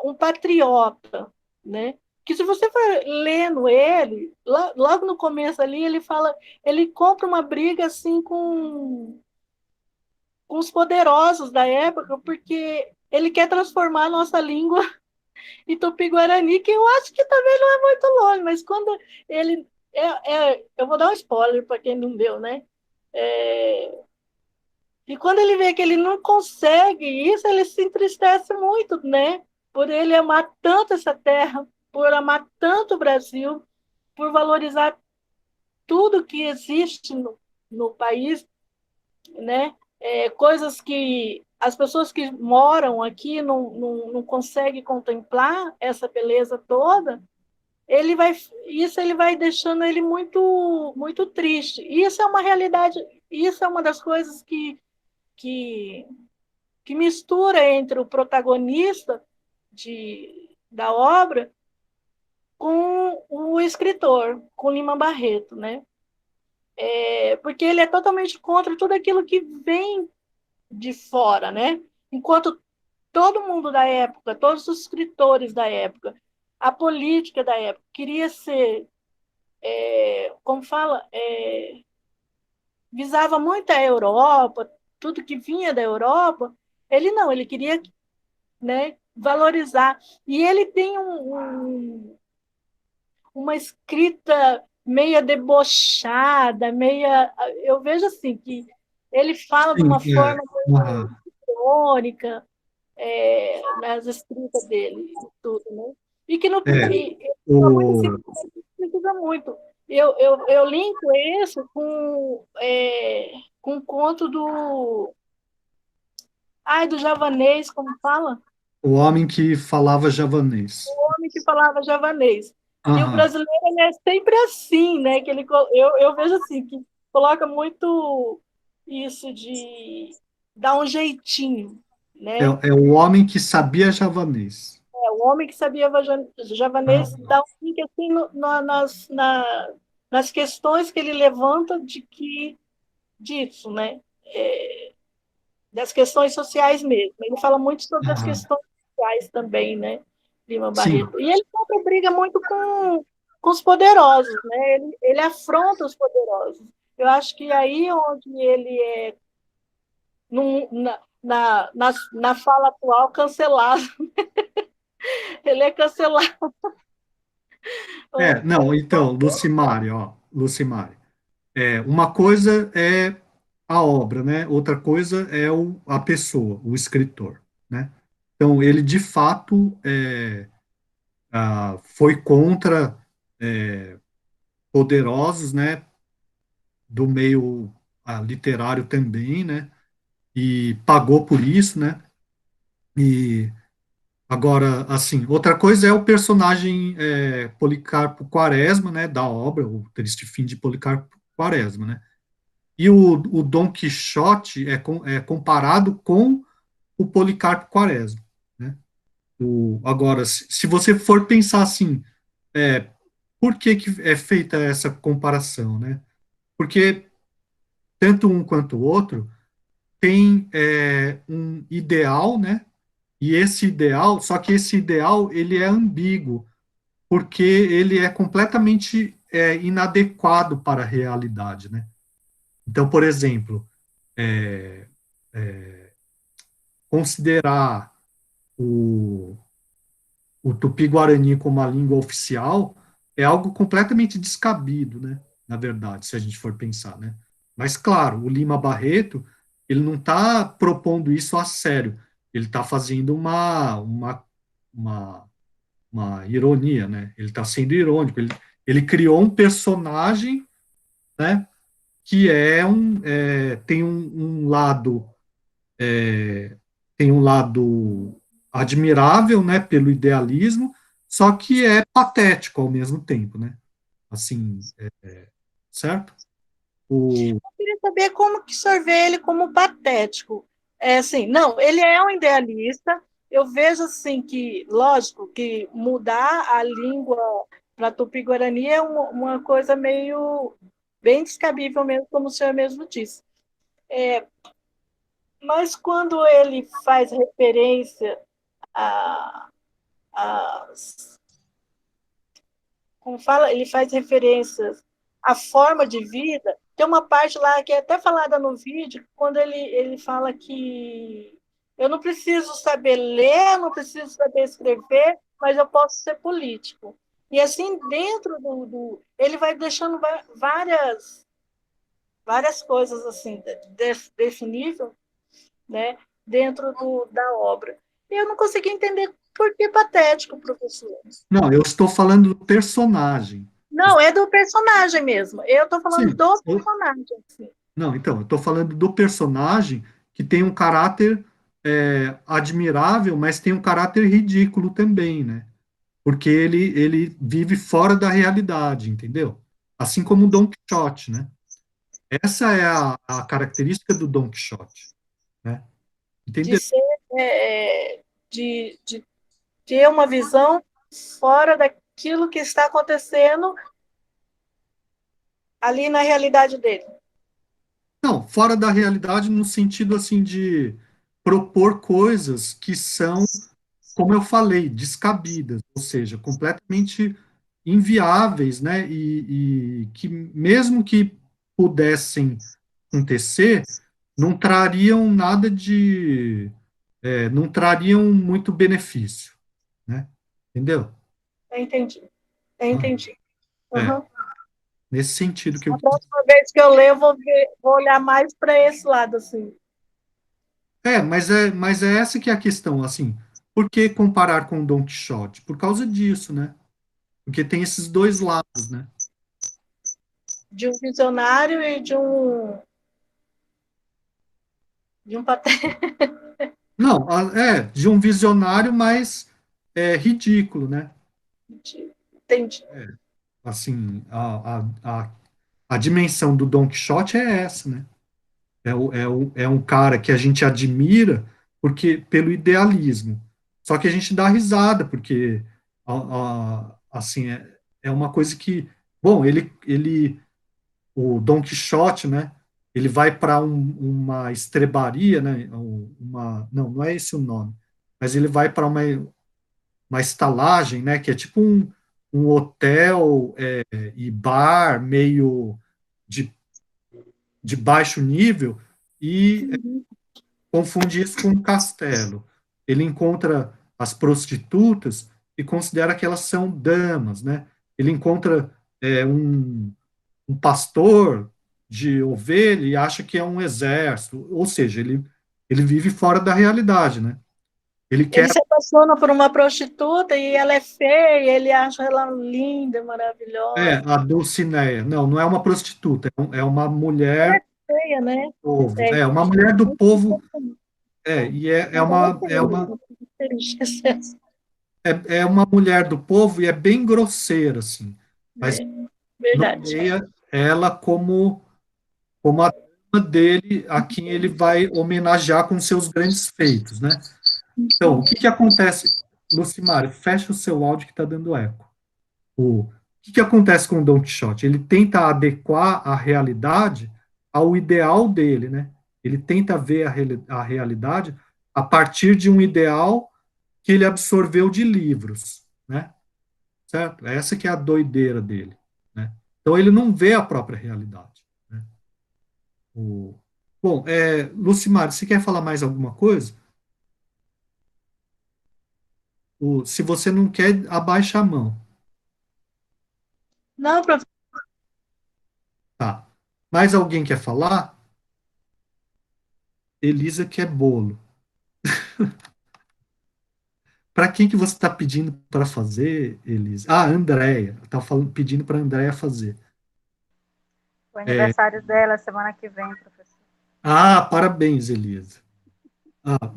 um patriota, né? Que se você for lendo ele, logo no começo ali, ele compra uma briga assim com os poderosos da época, porque ele quer transformar a nossa língua em Tupi-Guarani, que eu acho que também não é muito longe, mas quando ele... eu vou dar um spoiler para quem não deu, né? E quando ele vê que ele não consegue isso, ele se entristece muito, né? Por ele amar tanto essa terra, por amar tanto o Brasil, por valorizar tudo que existe no país, né? Coisas que as pessoas que moram aqui não conseguem contemplar essa beleza toda, ele vai deixando ele muito, muito triste. Isso é uma realidade, isso é uma das coisas que mistura entre o protagonista da obra com o escritor, com Lima Barreto, né? Porque ele é totalmente contra tudo aquilo que vem de fora, né? Enquanto todo mundo da época, todos os escritores da época, a política da época, queria ser, como fala, visava muito a Europa, tudo que vinha da Europa, ele não, ele queria, né, valorizar. E ele tem uma escrita meia debochada, meia. Eu vejo assim, que ele fala de Sim, uma forma aham. irônica, nas escritas dele, e tudo, né? E que no, É, fala muito assim, o, precisa muito. Eu linko isso com o conto do javanês, como fala? o homem que falava javanês. O homem que falava javanês. Que o Aham. brasileiro ele é sempre assim, né? Que eu vejo assim, que coloca muito isso de dar um jeitinho, né? É o homem que sabia javanês. O homem que sabia javanês Aham. dá um link assim nas questões que ele levanta disso, né? Das questões sociais mesmo. Ele fala muito sobre as Aham. questões sociais também, né? Lima Sim, Barreto. E ele sempre briga muito com os poderosos, né? Ele afronta os poderosos. Eu acho que aí onde ele é, na fala atual, cancelado. Ele é cancelado. não, então, Lucimari, ó, Lucimari. Uma coisa é a obra, né? Outra coisa é a pessoa, o escritor, né? Então, ele de fato foi contra poderosos, né? Do meio literário também, né? E pagou por isso, né? E agora, assim, outra coisa é o personagem Policarpo Quaresma, né? Da obra, o Triste Fim de Policarpo Quaresma, né? E o Dom Quixote é comparado com o Policarpo Quaresma, né? Agora, se você for pensar assim, é, por que é feita essa comparação, né? Porque tanto um quanto o outro tem um ideal, né? E esse ideal, só que esse ideal ele é ambíguo, porque ele é completamente inadequado para a realidade, né? Então, por exemplo, é, considerar o, o Tupi-Guarani como a língua oficial é algo completamente descabido, né? Na verdade, se a gente for pensar, né? Mas, claro, o Lima Barreto, ele não está propondo isso a sério. Ele está fazendo uma, uma ironia, né? Ele está sendo irônico. Ele criou um personagem, né? Que tem um lado tem um lado admirável, né, pelo idealismo, só que é patético ao mesmo tempo, né? Assim, certo? O, Eu queria saber como que o senhor vê ele como patético. Assim, não, ele é um idealista. Eu vejo assim que, lógico, que mudar a língua para Tupi-Guarani é uma coisa meio bem descabível mesmo, como o senhor mesmo disse. Mas quando ele faz referência a, a como fala, ele faz referências à forma de vida. Tem uma parte lá que é até falada no vídeo, quando ele fala que eu não preciso saber ler, não preciso saber escrever, mas eu posso ser político. E assim, dentro ele vai deixando várias coisas assim desse nível, né, dentro da obra. E eu não consegui entender por que patético, professor. não, eu estou falando do personagem. Não, é do personagem mesmo. Eu estou falando Sim. do personagem. Assim. Não, então, eu estou falando do personagem que tem um caráter admirável, mas tem um caráter ridículo também, né? Porque ele vive fora da realidade, entendeu? Assim como o Don Quixote, né? Essa é a característica do Don Quixote, né? De Entendeu? ser, de ter uma visão fora daquilo que está acontecendo ali na realidade dele. Não, fora da realidade no sentido assim de propor coisas que são como eu falei, descabidas, ou seja, completamente inviáveis, né, e que mesmo que pudessem acontecer, não trariam nada de, não trariam muito benefício, né, entendeu? Eu entendi. Eu entendi. É, Uhum. nesse sentido que eu A próxima vez que eu ler, eu vou olhar mais para esse lado, assim. mas é essa que é a questão, assim, por que comparar com o Don Quixote? Por causa disso, né? Porque tem esses dois lados, né? De um visionário e de um patético. Não, de um visionário mais ridículo, né? Entendi. Assim, a dimensão do Don Quixote é essa, né? É um cara que a gente admira porque pelo idealismo. Só que a gente dá risada, porque assim, é uma coisa que, bom, o Don Quixote, né? Ele vai para uma estrebaria, né? Não é esse o nome, mas ele vai para uma estalagem, né? Que é tipo um hotel e bar meio de, de baixo nível e confunde isso com um castelo. Ele encontra as prostitutas e considera que elas são damas, né? Ele encontra um pastor de ovelha e acha que é um exército, ou seja, ele vive fora da realidade, né? Ele quer Ele se apaixona por uma prostituta e ela é feia, ele acha ela linda, maravilhosa. a Dulcinea. Não, não é uma prostituta, é uma mulher É feia, né? do povo. É uma mulher do povo. E é uma mulher do povo e é bem grosseira, assim. Mas Verdade. nomeia ela como a dama dele, a quem ele vai homenagear com seus grandes feitos, né? Então, o que acontece? Lucimar, fecha o seu áudio que está dando eco. O que acontece com o Don Quixote? Ele tenta adequar a realidade ao ideal dele, né? Ele tenta ver a realidade a partir de um ideal que ele absorveu de livros, né? Certo? Essa que é a doideira dele, né? Então ele não vê a própria realidade, né? Bom, Lucimar, você quer falar mais alguma coisa? Se você não quer, abaixa a mão. Não, professor. Tá. Mais alguém quer falar? Elisa quer bolo. Para quem que você está pedindo para fazer, Elisa? Ah, Andréia. Está pedindo para a Andréia fazer. O aniversário dela semana que vem, professor. Ah, parabéns, Elisa.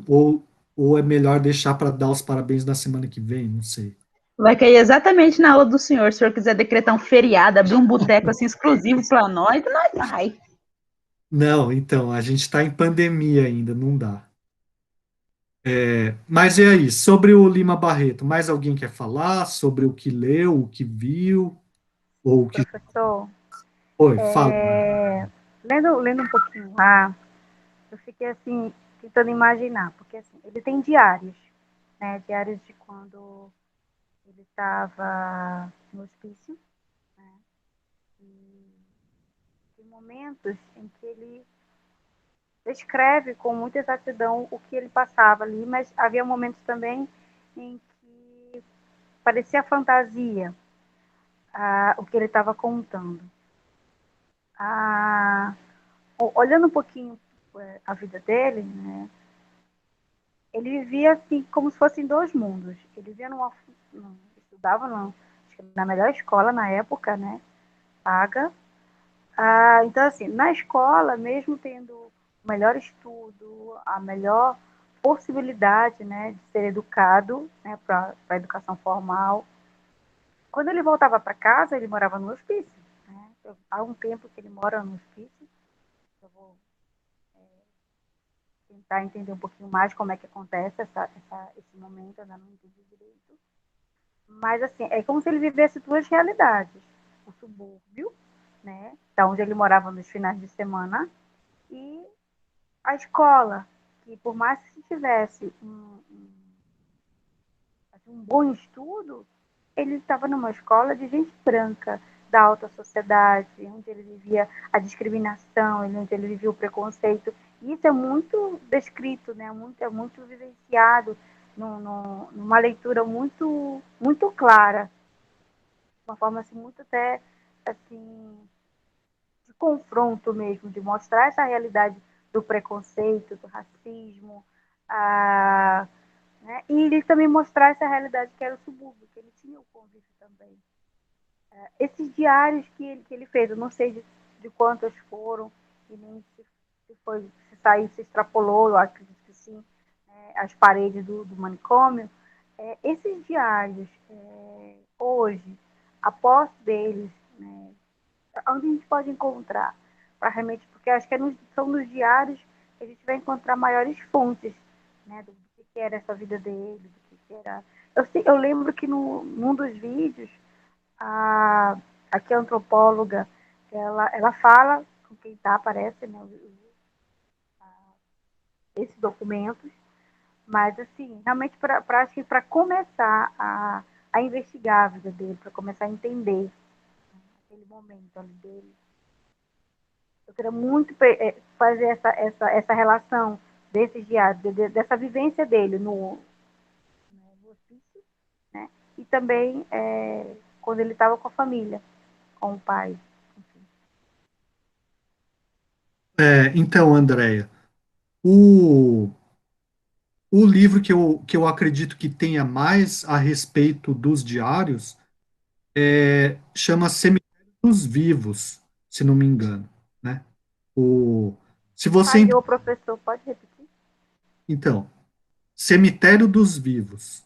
Ou é melhor deixar para dar os parabéns na semana que vem, não sei. Vai cair exatamente na aula do senhor. Se o senhor quiser decretar um feriado, abrir um boteco assim exclusivo para nós vai. Não, então, a gente está em pandemia ainda, não dá. Mas e aí, sobre o Lima Barreto, mais alguém quer falar sobre o que leu, o que viu? Ou o que. Professor, Oi, fala. lendo um pouquinho lá, eu fiquei assim, tentando imaginar, porque assim, ele tem diários, né? Diários de quando ele estava no hospício, né? E tem momentos em que ele descreve com muita exatidão o que ele passava ali, mas havia momentos também em que parecia fantasia o que ele estava contando. Olhando um pouquinho a vida dele, né, ele vivia assim como se fossem dois mundos. Ele vivia estudava na melhor escola na época, né, paga. Então, assim, na escola, mesmo tendo o melhor estudo, a melhor possibilidade, né, de ser educado, né, para a educação formal, quando ele voltava para casa, ele morava no hospício. Né? Há um tempo que ele mora no hospício. Eu vou tentar entender um pouquinho mais como é que acontece esse momento, eu ainda não entendi direito. Mas, assim, é como se ele vivesse duas realidades. O subúrbio, né, da onde ele morava nos finais de semana, e a escola, que por mais que tivesse um bom estudo, ele estava numa escola de gente branca, da alta sociedade, onde ele vivia a discriminação, onde ele vivia o preconceito. E isso é muito descrito, né? É muito vivenciado numa leitura muito, muito clara, de uma forma assim, muito até assim, de confronto mesmo, de mostrar essa realidade do preconceito, do racismo, né? E ele também mostrar essa realidade que era o subúrbio, que ele tinha o convívio também. Esses diários que ele fez, eu não sei de quantos foram, e nem se saiu, se extrapolou, eu acredito que sim, as paredes do manicômio. Esses diários, hoje, a posse deles, né, onde a gente pode encontrar, para realmente, porque acho que são nos diários que a gente vai encontrar maiores fontes, né, do que era essa vida dele, do que era. Eu lembro que num dos vídeos, aqui a antropóloga, ela fala com quem aparece, né, esses documentos, mas assim, realmente acho que para começar a investigar a vida dele, para começar a entender, né, aquele momento ali dele, eu queria muito fazer essa relação desses diários, dessa vivência dele no hospício, né, e também quando ele estava com a família, com o pai. Então, Andréia, o livro que eu acredito que tenha mais a respeito dos diários chama Cemitério dos Vivos, se não me engano, né? Se você... Falhou, professor, pode repetir? Então, Cemitério dos Vivos.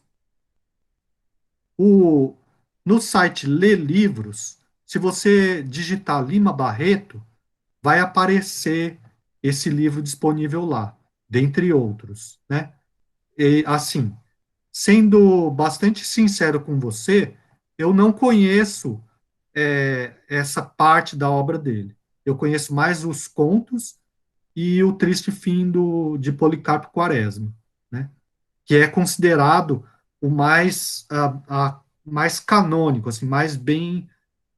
No site Lê Livros, se você digitar Lima Barreto, vai aparecer esse livro disponível lá, dentre outros, né? E, assim, sendo bastante sincero com você, eu não conheço essa parte da obra dele. Eu conheço mais os contos e o Triste Fim de Policarpo Quaresma, né? Que é considerado o mais canônico, assim, mais bem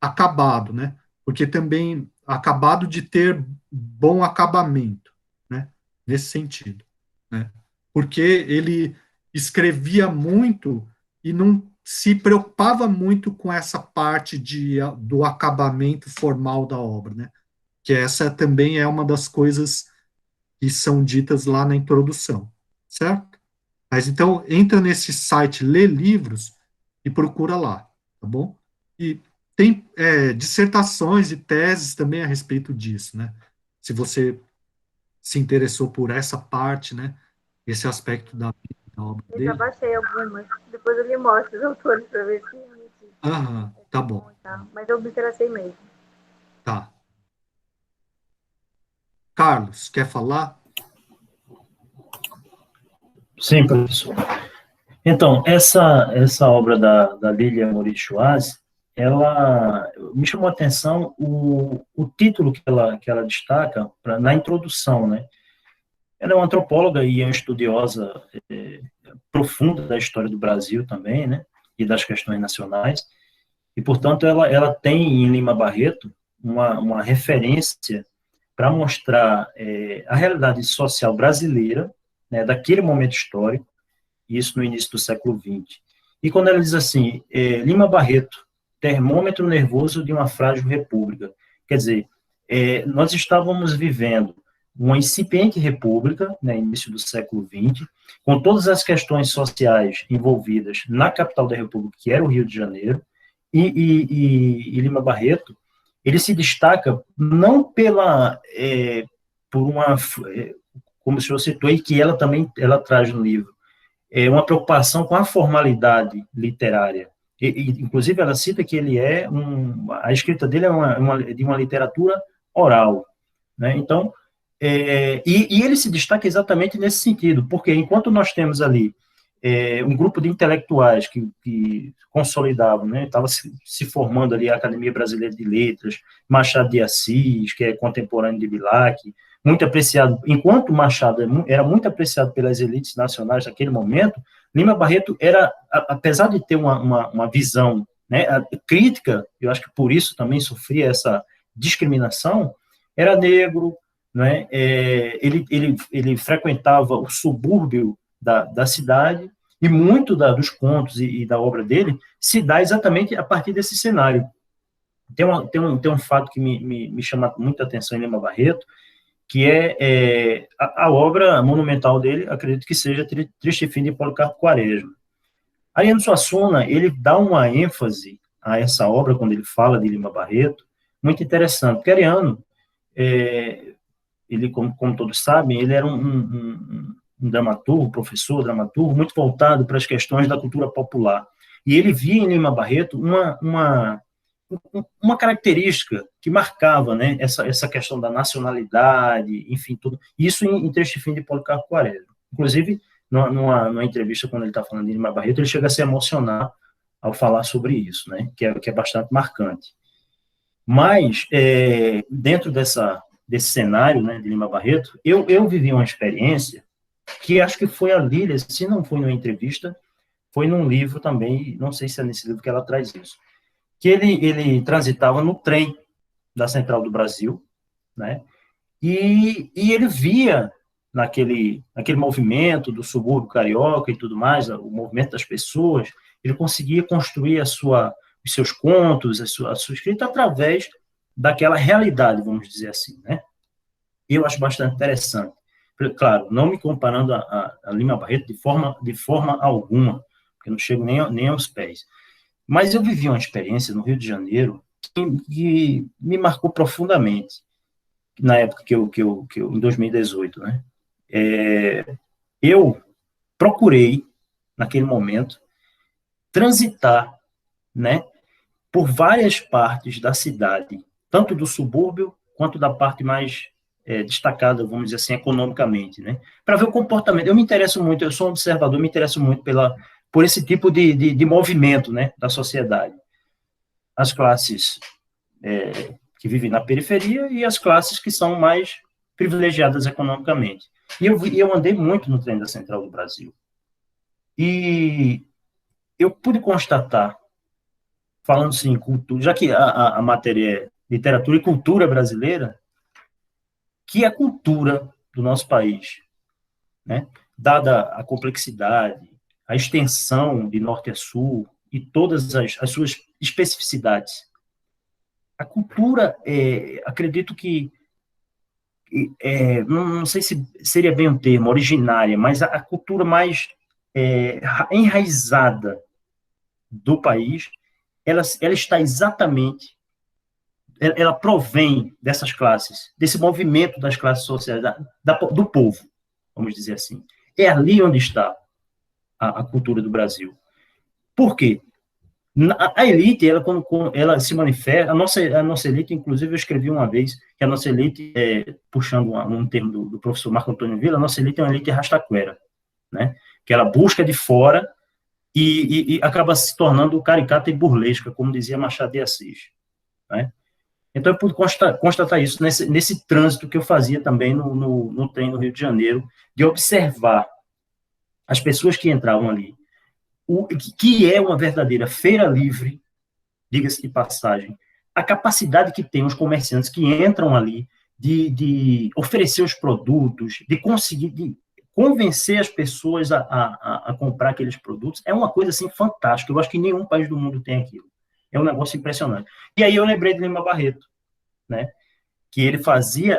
acabado, né? Porque também acabado de ter bom acabamento, né? Nesse sentido, né? Porque ele escrevia muito e não se preocupava muito com essa parte do acabamento formal da obra, né? Que essa também é uma das coisas que são ditas lá na introdução, certo? Mas então, entra nesse site Lê Livros e procura lá, tá bom? E tem dissertações e teses também a respeito disso, né? Se você se interessou por essa parte, né? Esse aspecto da obra Eu já dele. baixei algumas, depois eu lhe mostro os autores para ver se realmente Tá bom. tá. Mas eu me interessei mesmo. Tá. Carlos, quer falar? Sim, professor. Então, essa obra da Lilia Maurice Schwartz, ela me chamou a atenção o título que ela destaca na introdução, né? Ela é uma antropóloga e é uma estudiosa profunda da história do Brasil também, né? E das questões nacionais. E, portanto, ela tem em Lima Barreto uma referência para mostrar a realidade social brasileira, né, daquele momento histórico, isso no início do século XX. E quando ela diz assim, Lima Barreto, termômetro nervoso de uma frágil república, quer dizer, nós estávamos vivendo uma incipiente república, né, início do século XX, com todas as questões sociais envolvidas na capital da república, que era o Rio de Janeiro, e Lima Barreto, ele se destaca não por uma, como o senhor citou, e que ela traz no livro, uma preocupação com a formalidade literária. Inclusive, ela cita que ele a escrita dele é de uma literatura oral, né? Então, e ele se destaca exatamente nesse sentido, porque enquanto nós temos ali um grupo de intelectuais que consolidavam, né, estava se formando ali a Academia Brasileira de Letras, Machado de Assis, que é contemporâneo de Bilac, muito apreciado, enquanto Machado era muito apreciado pelas elites nacionais naquele momento, Lima Barreto era, apesar de ter uma visão, né, crítica, eu acho que por isso também sofria essa discriminação, era negro, né, ele frequentava o subúrbio da cidade, e muito dos contos e da obra dele se dá exatamente a partir desse cenário. Tem um fato que me chama muita atenção em Lima Barreto, que é a obra monumental dele, acredito que seja Triste Fim de Policarpo Quaresma. Ariano Suassuna, ele dá uma ênfase a essa obra, quando ele fala de Lima Barreto, muito interessante, porque Ariano, ele, como todos sabem, ele era um dramaturgo, professor, dramaturgo, muito voltado para as questões da cultura popular. E ele via em Lima Barreto uma característica que marcava, né, essa questão da nacionalidade, enfim, tudo. Isso em Triste Fim de Policarpo Quaresma. Inclusive, numa entrevista, quando ele está falando de Lima Barreto, ele chega a se emocionar ao falar sobre isso, né, que é bastante marcante. Mas, dentro desse cenário, né, de Lima Barreto, eu vivi uma experiência que acho que foi a Lília, se não foi numa entrevista, foi num livro também, não sei se é nesse livro que ela traz isso, que ele transitava no trem da Central do Brasil, né, e ele via naquele movimento do subúrbio carioca e tudo mais, o movimento das pessoas, ele conseguia construir os seus contos, a sua escrita através daquela realidade, vamos dizer assim, né. Eu acho bastante interessante. Claro, não me comparando a Lima Barreto de forma alguma, porque eu não chego nem aos pés. Mas eu vivi uma experiência no Rio de Janeiro que me marcou profundamente, na época que eu em 2018, né? Eu procurei, naquele momento, transitar, né, por várias partes da cidade, tanto do subúrbio quanto da parte mais destacada, vamos dizer assim, economicamente, né, para ver o comportamento. Eu me interesso muito, eu sou um observador, me interesso muito por esse tipo de movimento, né, da sociedade. As classes que vivem na periferia e as classes que são mais privilegiadas economicamente. E eu andei muito no trem da Central do Brasil. E eu pude constatar, falando assim, cultura, já que a matéria é literatura e cultura brasileira, que a cultura do nosso país, né, dada a complexidade, a extensão de norte a sul e todas as suas especificidades, a cultura, acredito que, não sei se seria bem um termo, originária, mas a cultura mais enraizada do país, ela está exatamente, ela provém dessas classes, desse movimento das classes sociais, do povo, vamos dizer assim. É ali onde está a cultura do Brasil. Por quê? A elite, quando ela se manifesta, a nossa elite, inclusive eu escrevi uma vez, que a nossa elite, puxando um termo do professor Marco Antônio Villa, a nossa elite é uma elite rastaquera, né? Que ela busca de fora e acaba se tornando caricata e burlesca, como dizia Machado de Assis, né? Então, eu pude constatar isso nesse trânsito que eu fazia também no trem do Rio de Janeiro, de observar as pessoas que entravam ali, que é uma verdadeira feira livre, diga-se de passagem, a capacidade que tem os comerciantes que entram ali de oferecer os produtos, de conseguir convencer as pessoas a comprar aqueles produtos, é uma coisa assim fantástica. Eu acho que nenhum país do mundo tem aquilo. É um negócio impressionante. E aí eu lembrei de Lima Barreto, né? Que ele fazia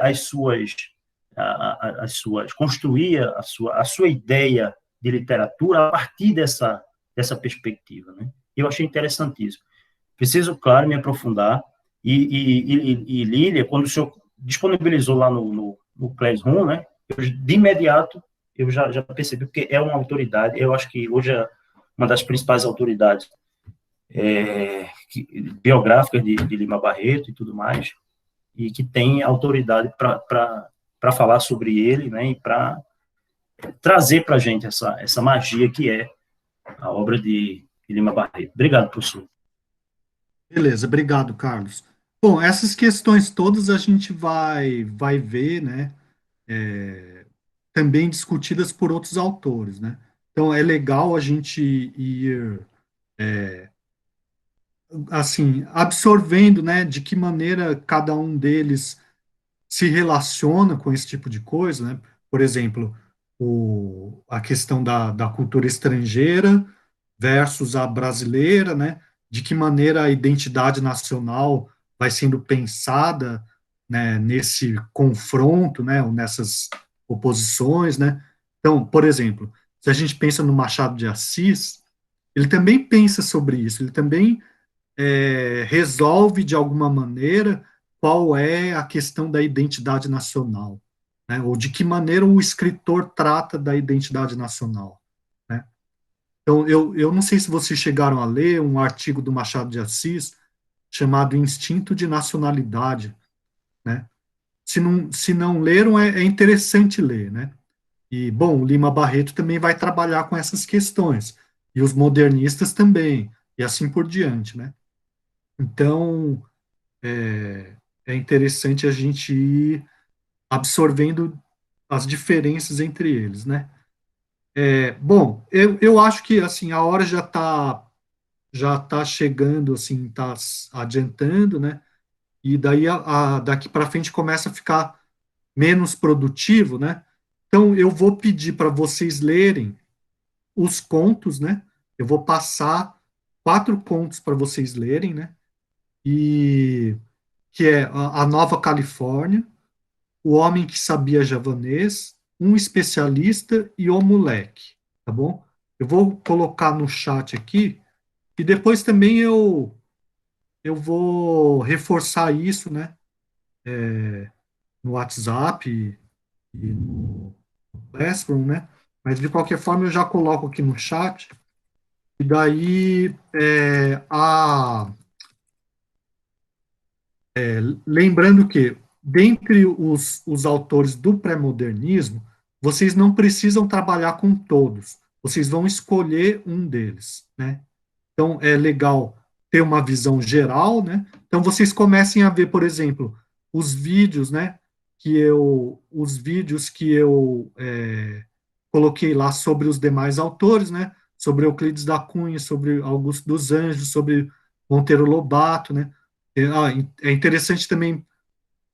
construía a sua ideia de literatura a partir dessa perspectiva, né? Eu achei interessantíssimo. Preciso, claro, me aprofundar. E Lília, quando o senhor disponibilizou lá no Classroom, né? De imediato, eu já percebi, porque é uma autoridade, eu acho que hoje é uma das principais autoridades biográficas de Lima Barreto e tudo mais, e que tem autoridade para falar sobre ele, né, e para trazer para a gente essa magia que é a obra de Lima Barreto. Obrigado, professor. Beleza, obrigado, Carlos. Bom, essas questões todas a gente vai ver, né, também discutidas por outros autores, né? Então, é legal a gente ir, assim, absorvendo, né, de que maneira cada um deles se relaciona com esse tipo de coisa, né? Por exemplo, a questão da cultura estrangeira versus a brasileira, né? De que maneira a identidade nacional vai sendo pensada, né, nesse confronto, né, ou nessas oposições, né? Então, por exemplo, se a gente pensa no Machado de Assis, ele também pensa sobre isso, ele também resolve de alguma maneira qual é a questão da identidade nacional, né? Ou de que maneira o escritor trata da identidade nacional, né? Então, eu não sei se vocês chegaram a ler um artigo do Machado de Assis chamado Instinto de Nacionalidade, né? Se não leram, é interessante ler, né? E, bom, o Lima Barreto também vai trabalhar com essas questões, e os modernistas também, e assim por diante, né? Então, é interessante a gente ir absorvendo as diferenças entre eles, né? Bom, eu acho que, assim, a hora já tá chegando, assim, tá adiantando, né? E daí, daqui para frente começa a ficar menos produtivo, né? Então, eu vou pedir para vocês lerem os contos, né? Eu vou passar 4 contos para vocês lerem, né? E que é a Nova Califórnia, O Homem que Sabia Javanês, Um Especialista e O Moleque, tá bom? Eu vou colocar no chat aqui e depois também eu vou reforçar isso, né? No WhatsApp e no Classroom, né? Mas de qualquer forma eu já coloco aqui no chat. E daí lembrando que dentre os autores do pré-modernismo, vocês não precisam trabalhar com todos. Vocês vão escolher um deles, né? Então é legal ter uma visão geral, né? Então vocês comecem a ver, por exemplo, os vídeos, né? Os vídeos que eu coloquei lá sobre os demais autores, né? Sobre Euclides da Cunha, sobre Augusto dos Anjos, sobre Monteiro Lobato, né? É interessante também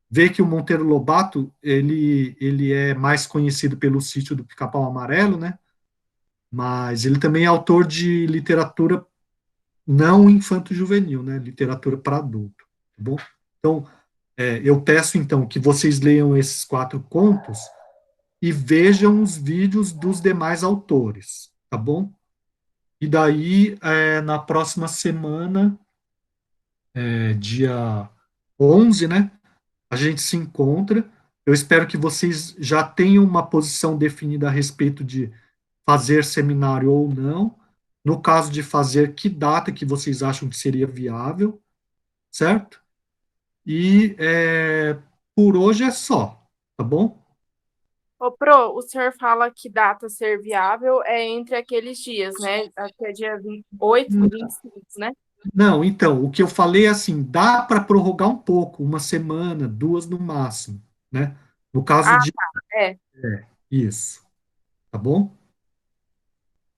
ver que o Monteiro Lobato ele é mais conhecido pelo Sítio do Pica-Pau Amarelo, né? Mas ele também é autor de literatura não infanto-juvenil, né? Literatura para adulto, tá bom? Então, eu peço então que vocês leiam esses 4 contos e vejam os vídeos dos demais autores, tá bom? E daí, na próxima semana, dia 11, né? A gente se encontra. Eu espero que vocês já tenham uma posição definida a respeito de fazer seminário ou não. No caso de fazer, que data que vocês acham que seria viável, certo? E por hoje é só, tá bom? Ô, Pro, o senhor fala que data ser viável é entre aqueles dias, né? Até dia 28 e 25, né? Não, então, o que eu falei é assim, dá para prorrogar um pouco, uma semana, 2 no máximo, né? No caso de... tá. Isso, tá bom?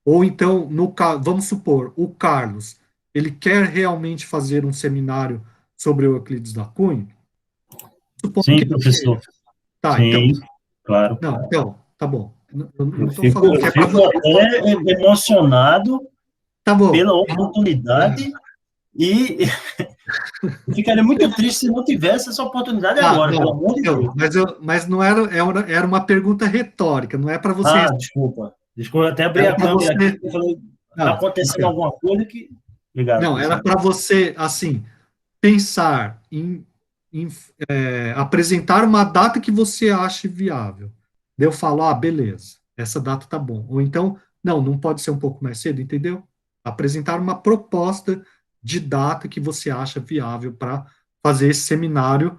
Ou então, vamos supor, o Carlos, ele quer realmente fazer um seminário sobre o Euclides da Cunha? Supondo que Sim, ele professor. queira. Tá, então, Sim, claro. não, então, tá bom. Eu não Eu estou falando que é para fico você. até emocionado Tá bom. pela oportunidade e ficaria muito triste se não tivesse essa oportunidade agora, pelo amor de Deus. Mas não era uma pergunta retórica, não é para você. Desculpa. Desculpa, eu até abri a câmera aqui e falei, está acontecendo alguma coisa que... Obrigado. Não, era para você, assim, pensar em apresentar uma data que você ache viável. Daí eu falo, beleza, essa data tá bom. Ou então, não pode ser um pouco mais cedo, entendeu? Apresentar uma proposta de data que você acha viável para fazer esse seminário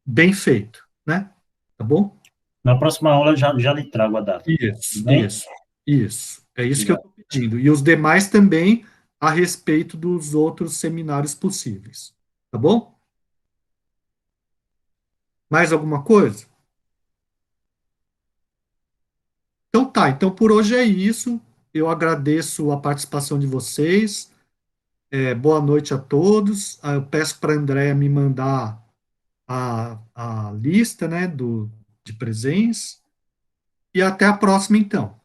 bem feito, né? Tá bom? Na próxima aula já lhe trago a data. Isso. É isso que eu estou pedindo. E os demais também a respeito dos outros seminários possíveis. Tá bom? Mais alguma coisa? Então tá, então por hoje é isso. Eu agradeço a participação de vocês. Boa noite a todos. Eu peço para a Andréa me mandar a lista, né, de presença. E até a próxima, então.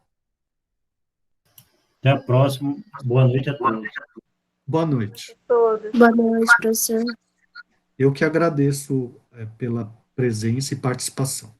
Até a próxima. Boa noite a todos. Boa noite. Boa noite, professor. Eu que agradeço pela presença e participação.